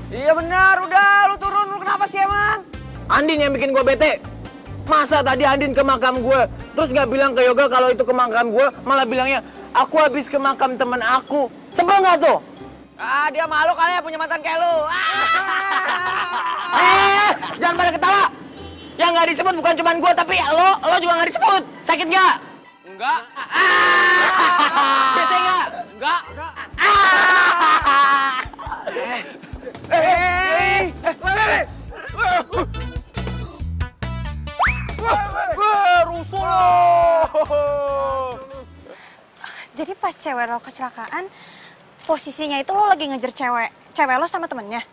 Iya benar, udah lu turun, lu kenapa sih emang? Andin yang bikin gue bete. Masa tadi Andin ke makam gue, terus nggak bilang ke Yoga kalau itu ke makam gue, malah bilangnya, aku habis ke makam temen aku. Sebel nggak tuh? Ah, dia malu kali ya punya mantan kayak lu. Jangan pada ketawa. Yang nggak disebut bukan cuma gue, tapi lo juga nggak disebut. Sakit nggak? Enggak. Bete nggak? Enggak. Rusuh lo. Jadi pas cewek lo kecelakaan, posisinya itu lo lagi ngejar cewek lo sama temennya?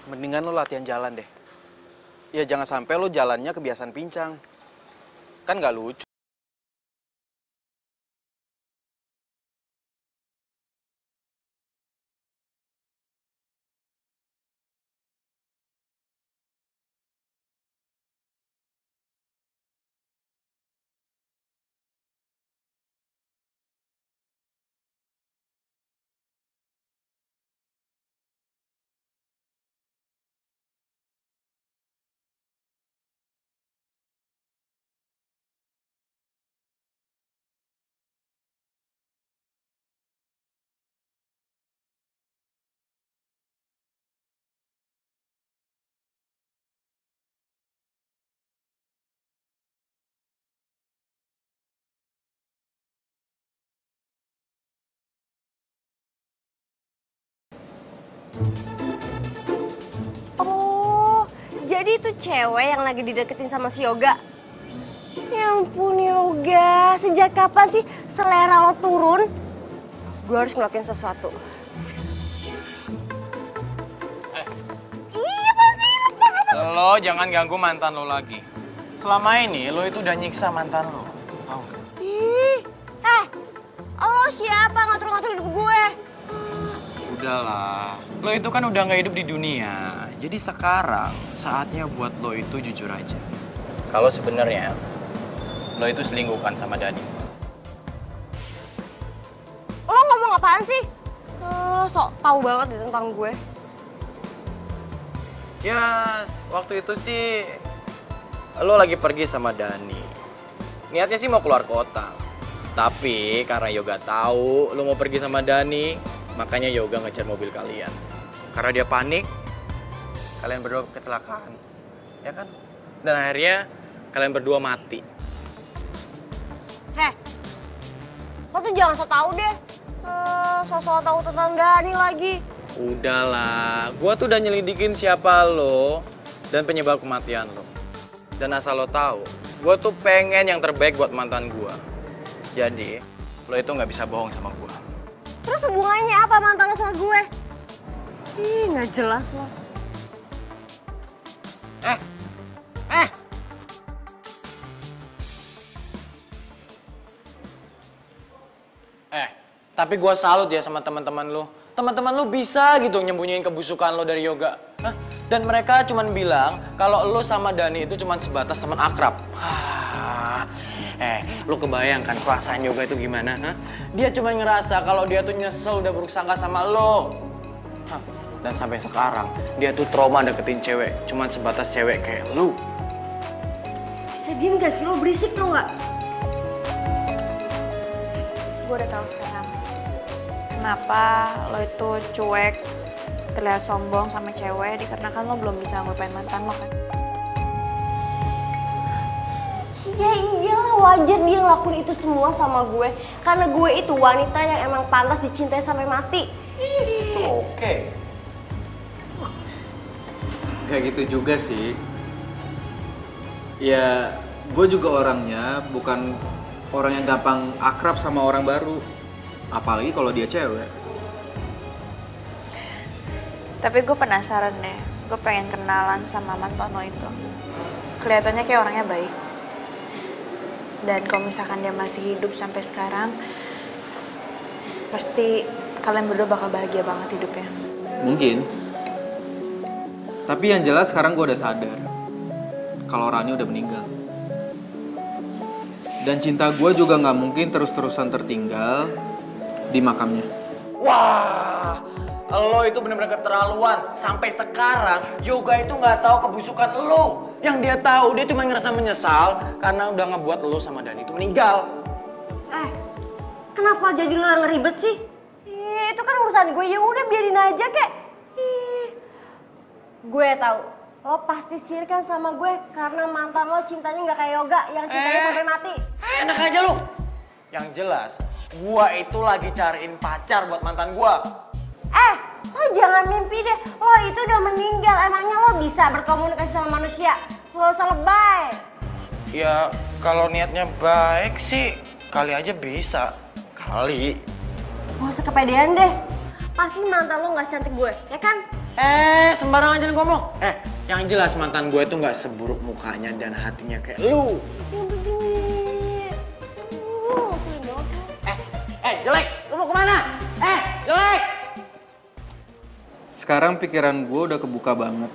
Mendingan lo latihan jalan deh. Ya jangan sampai lo jalannya kebiasaan pincang. Kan nggak lucu. Oh, jadi itu cewek yang lagi dideketin sama si Yoga? Ya ampun Yoga, sejak kapan sih selera lo turun? Gue harus ngelakuin sesuatu. Iya pasti, lepas. Lo jangan ganggu mantan lo lagi. Selama ini lo itu udah nyiksa mantan lo, tau gak? Ih, lo siapa ngatur-ngatur hidup gue? Udahlah, lo itu kan udah gak hidup di dunia. Jadi sekarang saatnya buat lo itu jujur aja. Kalau sebenarnya lo itu selingkuhkan sama Dani. Lo ngomong apaan sih? Sok tahu banget deh tentang gue. Ya, waktu itu sih lo lagi pergi sama Dani. Niatnya sih mau keluar kota. Tapi karena Yoga tahu lo mau pergi sama Dani, makanya Yoga ngejar mobil kalian. Karena dia panik, kalian berdua kecelakaan. Ya kan? Dan akhirnya kalian berdua mati. Heh, lo tuh jangan sok tahu deh. Sok tahu tentang Dani lagi. Udahlah, gua tuh udah nyelidikin siapa lo dan penyebab kematian lo. Dan asal lo tahu, gua tuh pengen yang terbaik buat mantan gua. Jadi, lo itu nggak bisa bohong sama gua. Terus hubungannya apa mantan lo sama gue? Ih, nggak jelas lo. Tapi gua salut ya sama teman-teman lo. Teman-teman lo bisa gitu nyembunyiin kebusukan lo dari Yoga. Hah? Dan mereka cuman bilang kalau lo sama Dani itu cuman sebatas teman akrab. Lo kebayang kan perasaan Yoga itu gimana? Hah? Dia cuma ngerasa kalau dia tuh nyesel udah buruk sangka sama lo. Hah? Dan sampai sekarang dia tuh trauma deketin cewek, cuman sebatas cewek kayak lo. Bisa diem gak sih? Lo berisik tau gak? Gue udah tahu sekarang kenapa lo itu cuek, terlihat sombong sama cewek dikarenakan lo belum bisa ngelupain mantan lo kan? Ya iyalah, wajar dia ngelakuin itu semua sama gue. Karena gue itu wanita yang emang pantas dicintai sampai mati. Itu oke. Gak gitu juga sih. Ya, gue juga orangnya bukan orang yang gampang akrab sama orang baru. Apalagi kalau dia cewek. Tapi gue penasaran deh, gue pengen kenalan sama mantan lo itu. Kelihatannya kayak orangnya baik. Dan kalau misalkan dia masih hidup sampai sekarang, pasti kalian berdua bakal bahagia banget hidupnya. Mungkin. Tapi yang jelas sekarang gue udah sadar kalau Rani udah meninggal. Dan cinta gue juga nggak mungkin terus-terusan tertinggal di makamnya. Wah, lo itu bener-bener keterlaluan. Sampai sekarang Yoga itu nggak tahu kebusukan lo. Yang dia tahu dia cuma ngerasa menyesal karena udah ngebuat lo sama Dani itu meninggal. Kenapa jadi lo yang ngeribet sih? Itu kan urusan gue, ya udah biarin aja kek. Gue tahu, lo pasti sirikan sama gue karena mantan lo cintanya nggak kayak Yoga yang cintanya sampai mati. Enak aja lo. Yang jelas, gue itu lagi cariin pacar buat mantan gue. Lo jangan mimpi deh, lo itu udah meninggal, emangnya lo bisa berkomunikasi sama manusia? Lo usah lebay. Ya, kalau niatnya baik sih, kali aja bisa. Kali. Gak usah kepedean deh, pasti mantan lo gak secantik gue, ya kan? Sembarang aja ngomong. Yang jelas mantan gue itu gak seburuk mukanya dan hatinya kayak lu. Yang begini. Sering banget sih. Jelek, lu mau kemana? Jelek! Sekarang pikiran gue udah kebuka banget.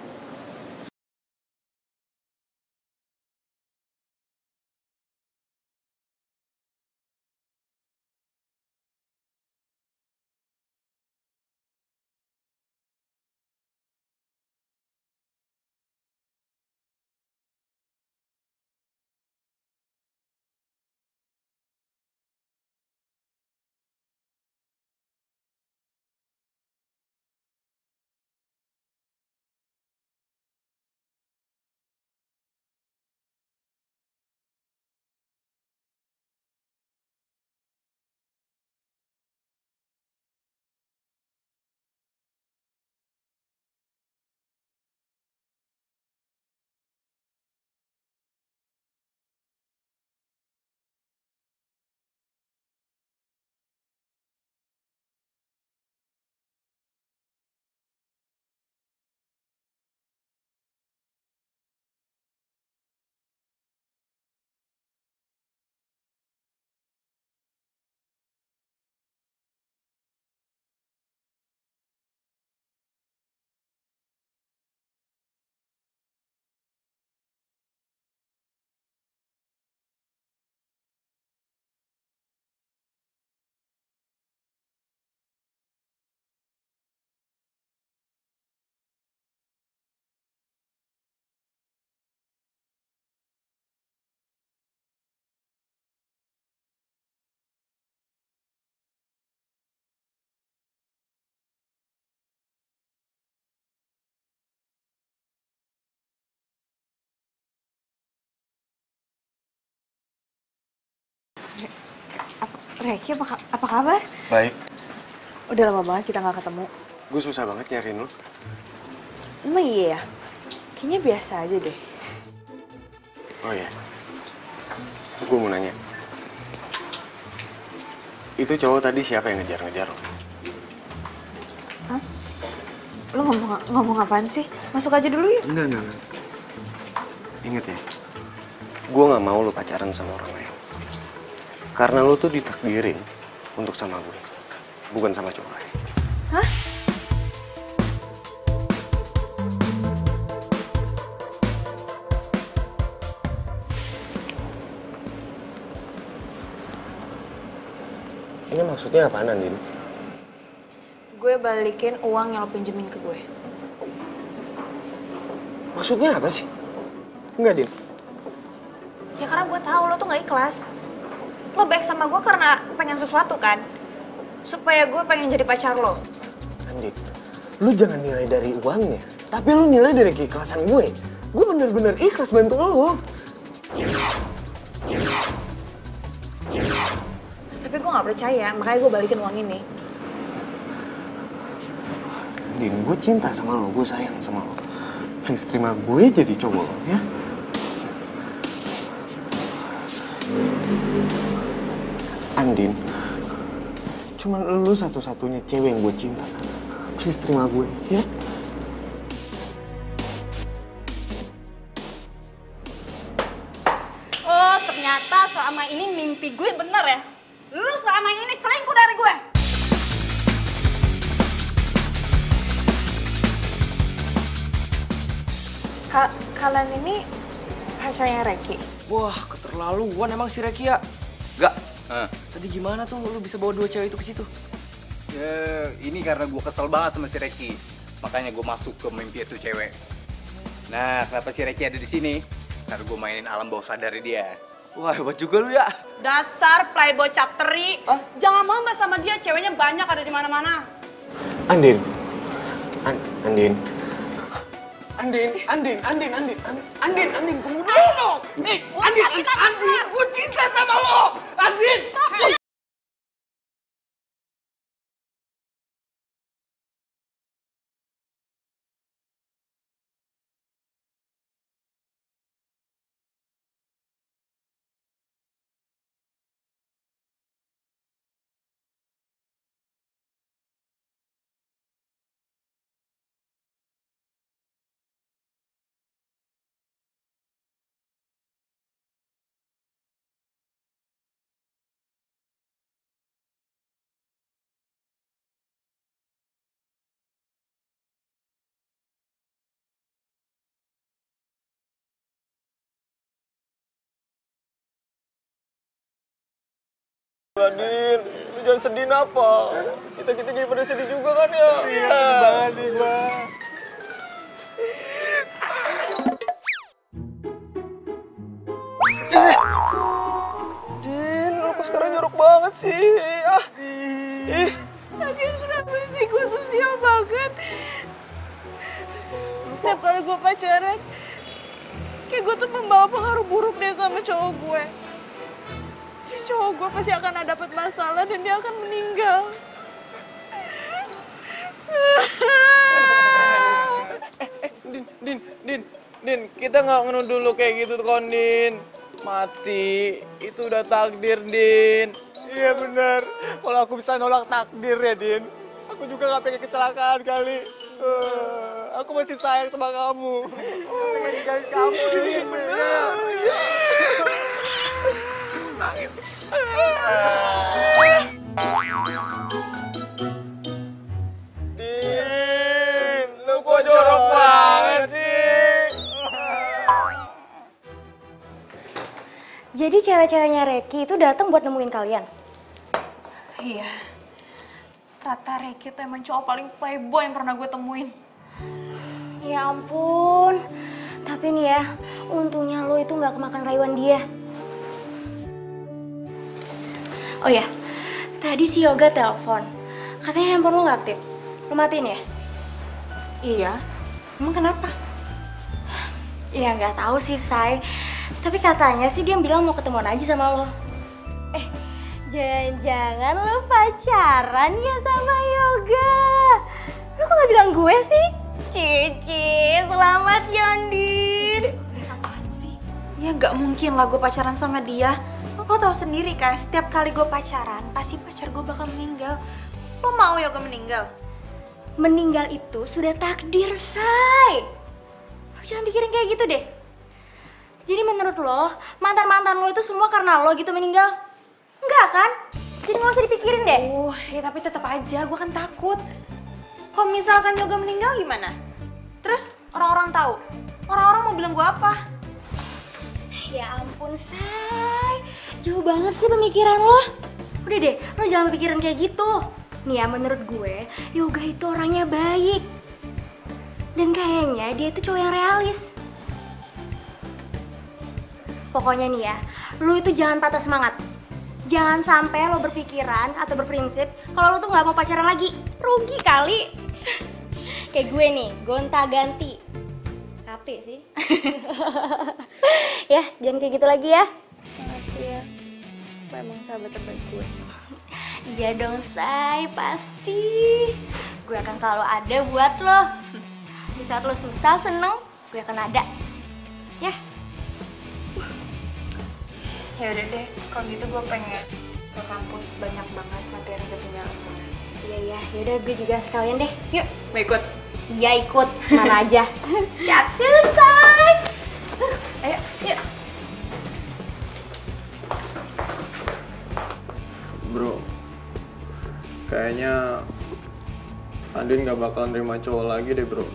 Reki, apa kabar? Baik. Udah lama banget kita nggak ketemu. Gue susah banget nyariin lo. Emang iya ya? Kayaknya biasa aja deh. Oh iya. Gue mau nanya. Itu cowok tadi siapa yang ngejar-ngejar lo? Hah? Lo ngomong apaan sih? Masuk aja dulu ya? Enggak. Ingat ya, gue gak mau lo pacaran sama orang lain. Karena lo tuh ditakdirin untuk sama gue, bukan sama cowok lain. Hah? Ini maksudnya apaan, Andin? Gue balikin uang yang lo pinjemin ke gue. Maksudnya apa sih? Enggak, Din. Ya karena gue tahu lo tuh gak ikhlas. Lo baik sama gue karena pengen sesuatu kan? Supaya gue pengen jadi pacar lo. Andin, lu jangan nilai dari uangnya, tapi lu nilai dari keikhlasan gue. Gue bener-bener ikhlas bantu lo. Tapi gue gak percaya, makanya gue balikin uang ini. Din, gue cinta sama lo, gue sayang sama lo. Please terima gue jadi cowok lo, ya? Andin, cuman lu satu-satunya cewek yang gue cinta. Please terima gue, ya? Oh, ternyata selama ini mimpi gue bener ya. Lu selama ini selingkuh dari gue. Kalian ini pacarnya Reki? Wah, keterlaluan emang si Reki ya. Gak, tadi gimana tuh lu bisa bawa dua cewek itu ke situ? Ya, ini karena gue kesel banget sama si Reki. Makanya gue masuk ke mimpi itu cewek. Nah, kenapa si Reki ada di sini? Karena gue mainin alam bawah sadar dia. Wah, hebat juga lu ya. Dasar playboy capteri. Jangan mama sama dia, ceweknya banyak ada di mana-mana. Andin. Andin, tunggu dulu. Nih, Andin, gue cinta sama lo. Andin. Din, lu jangan sedih apa? Kita jadi pada sedih juga kan ya? Iya, sedih banget nih, Bang. Din, lu kok sekarang jorok banget sih? Lagi kenapa sih gue tuh sial banget? Setiap kali gue pacaran, kayak gue tuh membawa pengaruh buruk deh sama cowok gue. Si cowok gue pasti akan dapat masalah dan dia akan meninggal. Din, kita nggak ngenuduh lu kayak gitu kon, Din. Mati, itu udah takdir, Din. Iya bener, kalau aku bisa nolak takdir ya, Din. Aku juga gak pengen kecelakaan kali. Aku masih sayang sama kamu. Aku pengen ninggalin kamu, Din. Bener, iya. Din, lu kok jorok banget sih? Jadi cewek-ceweknya Reki itu datang buat nemuin kalian? Iya. Ternyata Reki tuh emang cowok paling playboy yang pernah gue temuin. Ya ampun. Tapi nih ya, untungnya lo itu nggak kemakan rayuan dia. Oh ya, tadi si Yoga telepon. Katanya handphone lo nggak aktif. Lo matiin ya? Iya. Emang kenapa? Ya nggak tahu sih, Say. Tapi katanya sih dia bilang mau ketemuan aja sama lo. Jangan-jangan lo pacaran ya sama Yoga? Lo kok gak bilang gue sih? Cici, selamat ya, Andin. Apaan sih? Ya gak mungkin lah gue pacaran sama dia. Lo tau sendiri kan, setiap kali gue pacaran, pasti pacar gue bakal meninggal. Lo mau Yoga meninggal? Meninggal itu sudah takdir, Say. Lo jangan pikirin kayak gitu deh. Jadi menurut lo, mantan-mantan lo itu semua karena lo gitu meninggal? Enggak kan? Jadi gak usah dipikirin deh. Ya tapi tetap aja, gue kan takut. Kalau misalkan Yoga meninggal gimana? Terus orang-orang tahu? Orang-orang mau bilang gue apa? Ya ampun, Say. Jauh banget sih pemikiran lo. Udah deh, lo jangan pikiran kayak gitu. Nih ya, menurut gue, Yoga itu orangnya baik. Dan kayaknya dia itu cowok yang realis. Pokoknya nih ya, lu itu jangan patah semangat. Jangan sampai lo berpikiran atau berprinsip kalau lo tuh nggak mau pacaran lagi. Rugi kali. Kayak gue nih, gonta-ganti. Capek sih. Ya, jangan kayak gitu lagi ya. Makasih ya. Lo emang sahabat terbaik gue. Iya dong, Say, pasti. Gue akan selalu ada buat lo. Di saat lo susah, seneng, gue akan ada. Ya. Ya udah deh, kalau gitu gue pengen ke kampus, banyak banget materi ketinggalan soalnya. Iya, yaudah gue juga sekalian deh. Yuk. Mau ikut? Iya ikut, mana aja. Capcus, Say. Ayo, yuk. Bro, kayaknya Andin gak bakal nerima cowok lagi deh bro.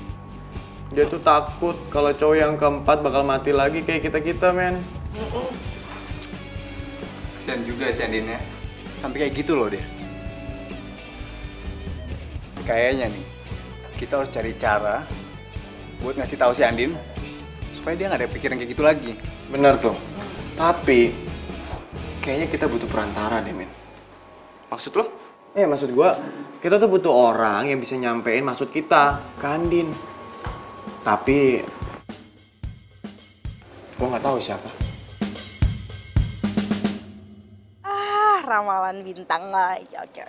Dia tuh takut kalau cowok yang keempat bakal mati lagi kayak kita-kita, men. Kasian juga si Andin ya. Sampai kayak gitu loh dia. Kayaknya nih, kita harus cari cara buat ngasih tahu si Andin supaya dia nggak ada pikiran kayak gitu lagi. Bener tuh. Tapi kayaknya kita butuh perantara deh, men. Maksud lo? Maksud gua, kita tuh butuh orang yang bisa nyampein maksud kita ke Andin. Tapi gua nggak tahu siapa. Ramalan bintang lagi. Oke.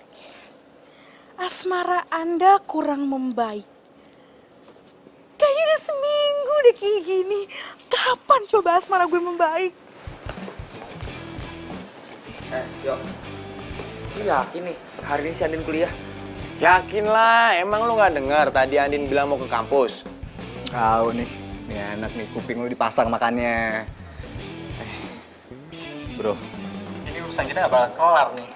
Asmara Anda kurang membaik. Kayaknya udah seminggu deh kayak gini. Kapan coba asmara gue membaik? Yo. Lu yakin nih hari ini si Andin kuliah? Yakin lah, emang lu nggak dengar tadi Andin bilang mau ke kampus? Tahu nih anak nih kuping lu dipasang makannya. Bro, ini urusan kita nggak bakal kelar nih.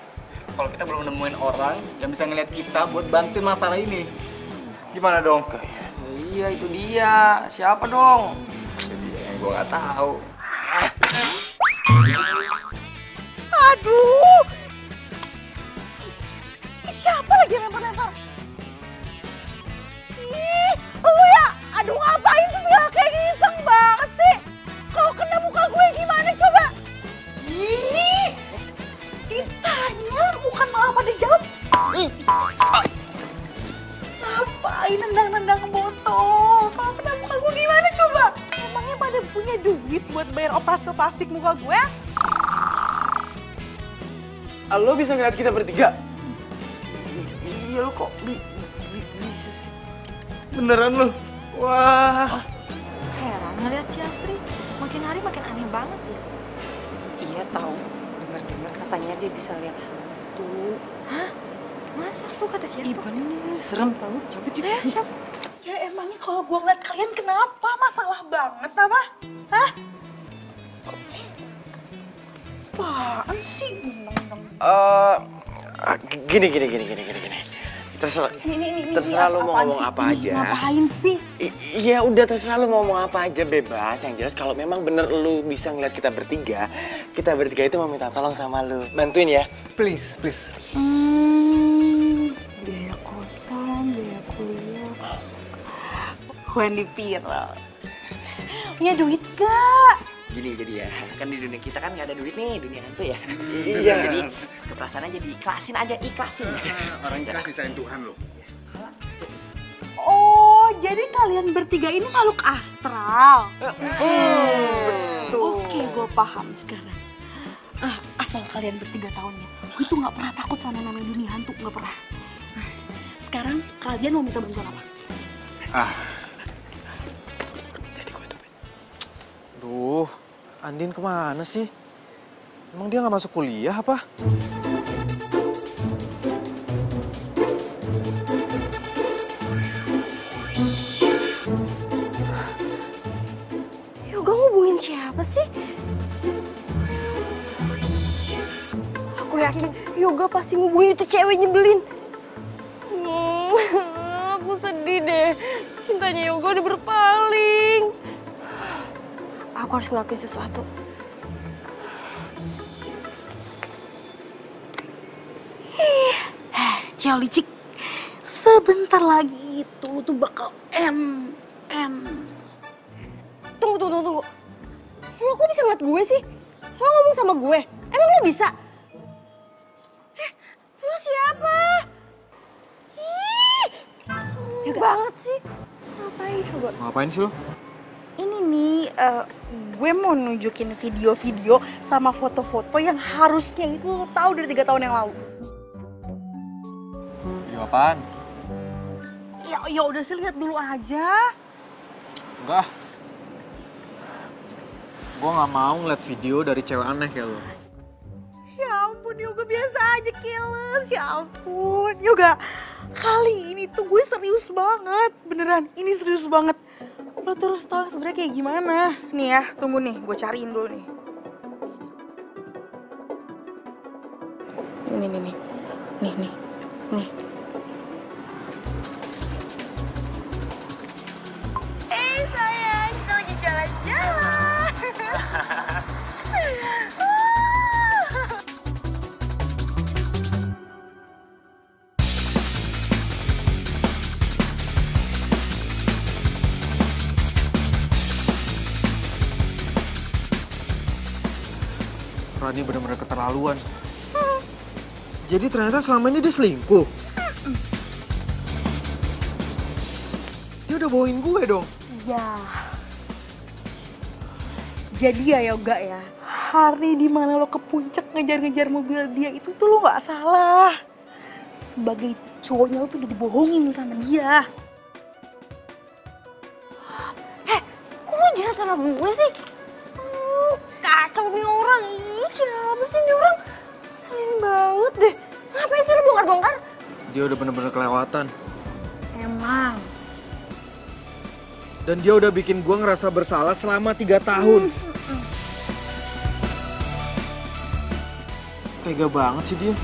Kalau kita belum nemuin orang yang bisa ngeliat kita buat bantuin masalah ini. Gimana dong? Iya itu dia. Siapa dong? Jadi yang gue nggak tahu. Aduh. Siapa lagi yang lempar-lempar? Ih, lu ya. Aduh ngapain sih segala kayak gini, iseng banget sih. Kalau kena muka gue gimana coba? Ih, ditanya bukan malah pada jawab. Ngapain nendang-nendang botol? Kalau kena muka gue gimana coba? Emangnya pada punya duit buat bayar operasi plastik muka gue? Lo bisa ngeliat kita bertiga? Iya lu kok bisa sih? Beneran lu? Wah. Heran ngeliat si Astri, makin hari makin aneh banget ya. Iya tahu, dengar-dengar katanya dia bisa lihat hantu. Hah? Masa? Lu kata siapa? Ih bener, serem tahu. Cabut juga. Siapa? Ya emangnya kalau gue ngeliat kalian kenapa? Masalah banget apa? Hah? Apaan sih? Gini. Terserah lu mau ngomong apa aja. Ngapain sih? Iya udah terserah lu mau ngomong apa aja, bebas. Yang jelas kalau memang bener lu bisa ngeliat kita bertiga itu mau minta tolong sama lu. Bantuin ya. Please. Biaya kosan, biaya kuliah. Gue dipira. Punya duit gak? Gini jadi ya, kan di dunia kita kan nggak ada duit nih, dunia hantu ya. Iya. Jadi keperasaannya jadi ikhlasin aja. Orang ikhlas disayang Tuhan loh. Oh, jadi kalian bertiga ini makhluk astral. Oke, gue paham sekarang. Asal kalian bertiga tahunnya, gue tuh nggak pernah takut sama namanya dunia hantu, nggak pernah. Sekarang kalian mau minta bantuan apa? Duh, Andin kemana sih? Emang dia nggak masuk kuliah apa? Yoga ngubungin siapa sih? Aku yakin Yoga pasti ngubungin itu cewek nyebelin. Aku sedih deh. Cintanya Yoga udah berpaling. Aku harus ngelakuin sesuatu. Cel licik, sebentar lagi itu tuh bakal Tunggu. Lo kok bisa ngeliat gue sih? Lo ngomong sama gue? Emang lo bisa? Lo siapa? Ih, sulit banget sih. Ngapain coba? Ngapain sih lo? Ini nih, gue mau nunjukin video-video sama foto-foto yang harusnya itu lo tahu dari 3 tahun yang lalu. Video apaan? Ya udah sih, lihat dulu aja. Enggak. Gue nggak mau ngeliat video dari cewek aneh kayak lo. Ya ampun Yoga, biasa aja keles. Ya ampun Yoga, kali ini tuh gue serius banget. Beneran, ini serius banget. Lo terus tau sebenarnya kayak gimana. Nih ya, tunggu nih, gue cariin dulu nih. Nih. Sayang, kita lagi jalan-jalan. Rani bener-bener keterlaluan. Jadi ternyata selama ini dia selingkuh. Dia udah bawain gue dong. Ya. Jadi ya Yoga ya, hari dimana lo ke puncak ngejar-ngejar mobil dia itu tuh lo gak salah. Sebagai cowoknya lo tuh udah dibohongin sama dia. Kok lo jahat sama gue sih? Kacau nih orang. Ih, siapa sih nih orang? Selin banget deh. Ngapain sih lo bongkar-bongkar? Dia udah bener-bener kelewatan. Emang. Dan dia udah bikin gue ngerasa bersalah selama 3 tahun. Tega banget sih dia.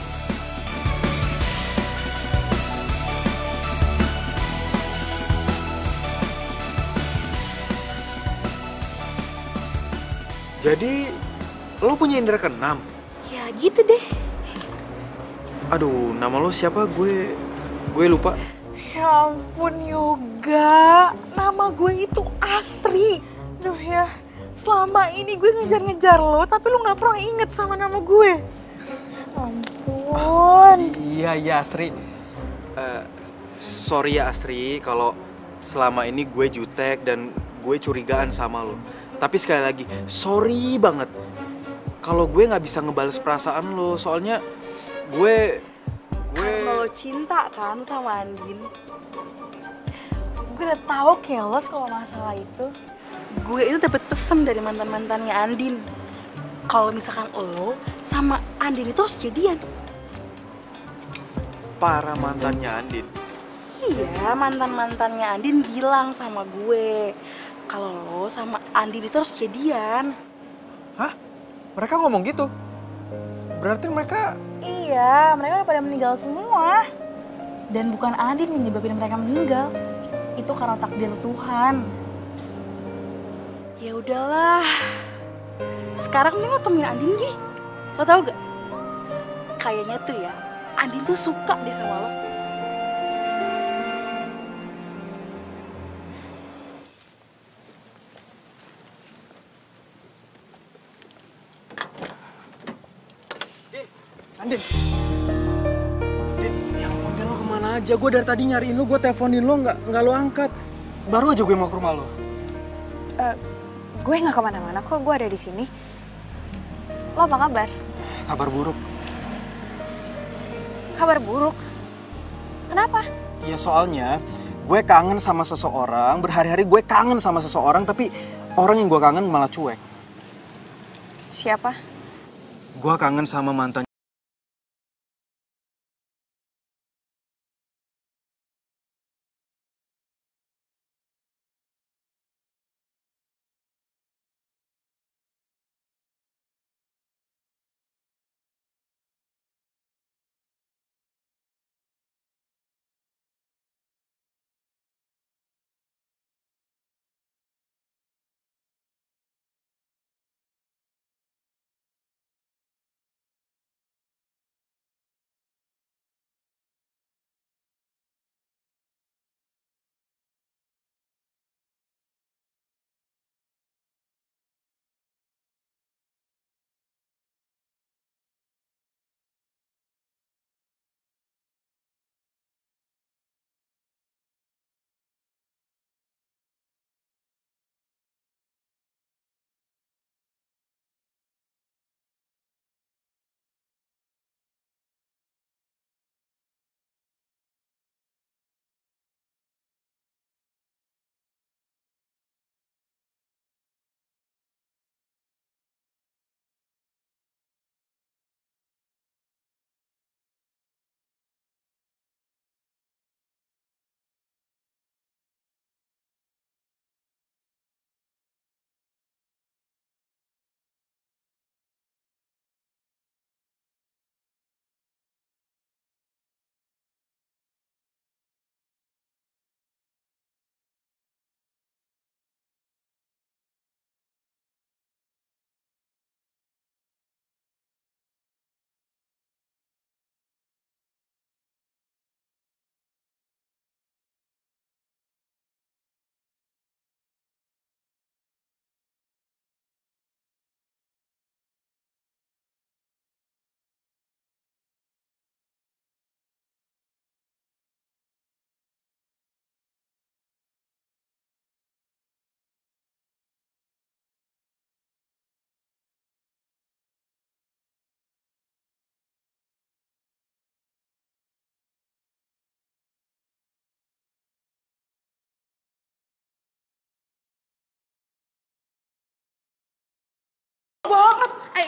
Jadi, lo punya indera keenam? Ya gitu deh. Aduh, nama lo siapa? Gue lupa. Ya ampun Yoga, nama gue itu Asri. Duh ya, selama ini gue ngejar-ngejar lo, tapi lo gak pernah inget sama nama gue. Ampun. Iya Asri. Sorry ya Asri, kalau selama ini gue jutek dan gue curigaan sama lo. Tapi sekali lagi, sorry banget kalau gue nggak bisa ngebales perasaan lo. Soalnya gue Karena lo cinta kan sama Andin. Gue udah tahu keles kalau masalah itu. Gue itu dapat pesan dari mantan-mantannya Andin. Kalau misalkan lo sama Andin itu harus jadian. Para mantannya Andin? Iya, mantan-mantannya Andin bilang sama gue kalau lo sama Andin itu harus jadian. Hah? Mereka ngomong gitu? Berarti mereka... Iya, mereka udah pada meninggal semua. Dan bukan Andin yang nyebabin mereka meninggal. Itu karena takdir Tuhan. Ya udahlah. Sekarang nih lo temuin Andin, Gi. Lo tau gak? Kayaknya tuh ya, Andin tuh suka deh sama lo. Andin, ya ampun, lo kemana aja? Gue dari tadi nyariin lo, gue teleponin lo, nggak lo angkat. Baru aja gue mau ke rumah lo. Gue nggak kemana-mana kok, gue ada di sini. Lo apa kabar? Kabar buruk. Kabar buruk? Kenapa? Ya soalnya gue kangen sama seseorang, berhari-hari gue kangen sama seseorang, tapi orang yang gue kangen malah cuek. Siapa? Gue kangen sama mantan.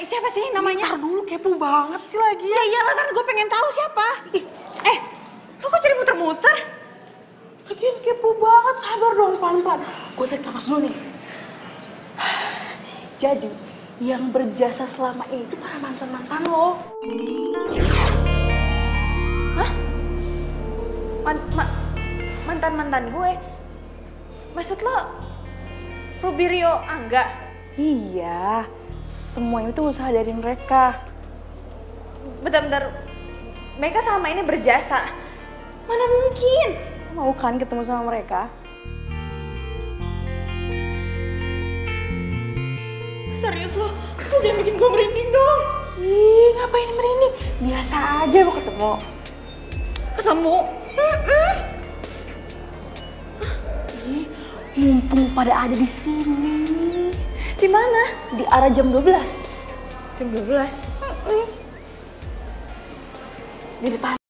siapa sih namanya? Ntar dulu, kepo banget sih lagi. Ya iyalah kan gue pengen tahu siapa. Lo kok jadi muter-muter? Lagian kepo banget, sabar dong pelan-pelan. Gue tarik nafas dulu nih. Jadi, yang berjasa selama ini itu para mantan-mantan lo. Hah? Mantan-mantan gue? Maksud lo, Rubirio Angga? Iya, semua itu usaha dari mereka. Bentar-bentar, mereka selama ini berjasa. Mana mungkin? Mau kan ketemu sama mereka? Serius lo jangan bikin gue merinding dong. Ih, ngapain merinding? Biasa aja mau ketemu. Ketemu? Ih, mumpung pada ada di sini. Di mana? Di arah jam 12. Jam 12? Di depan.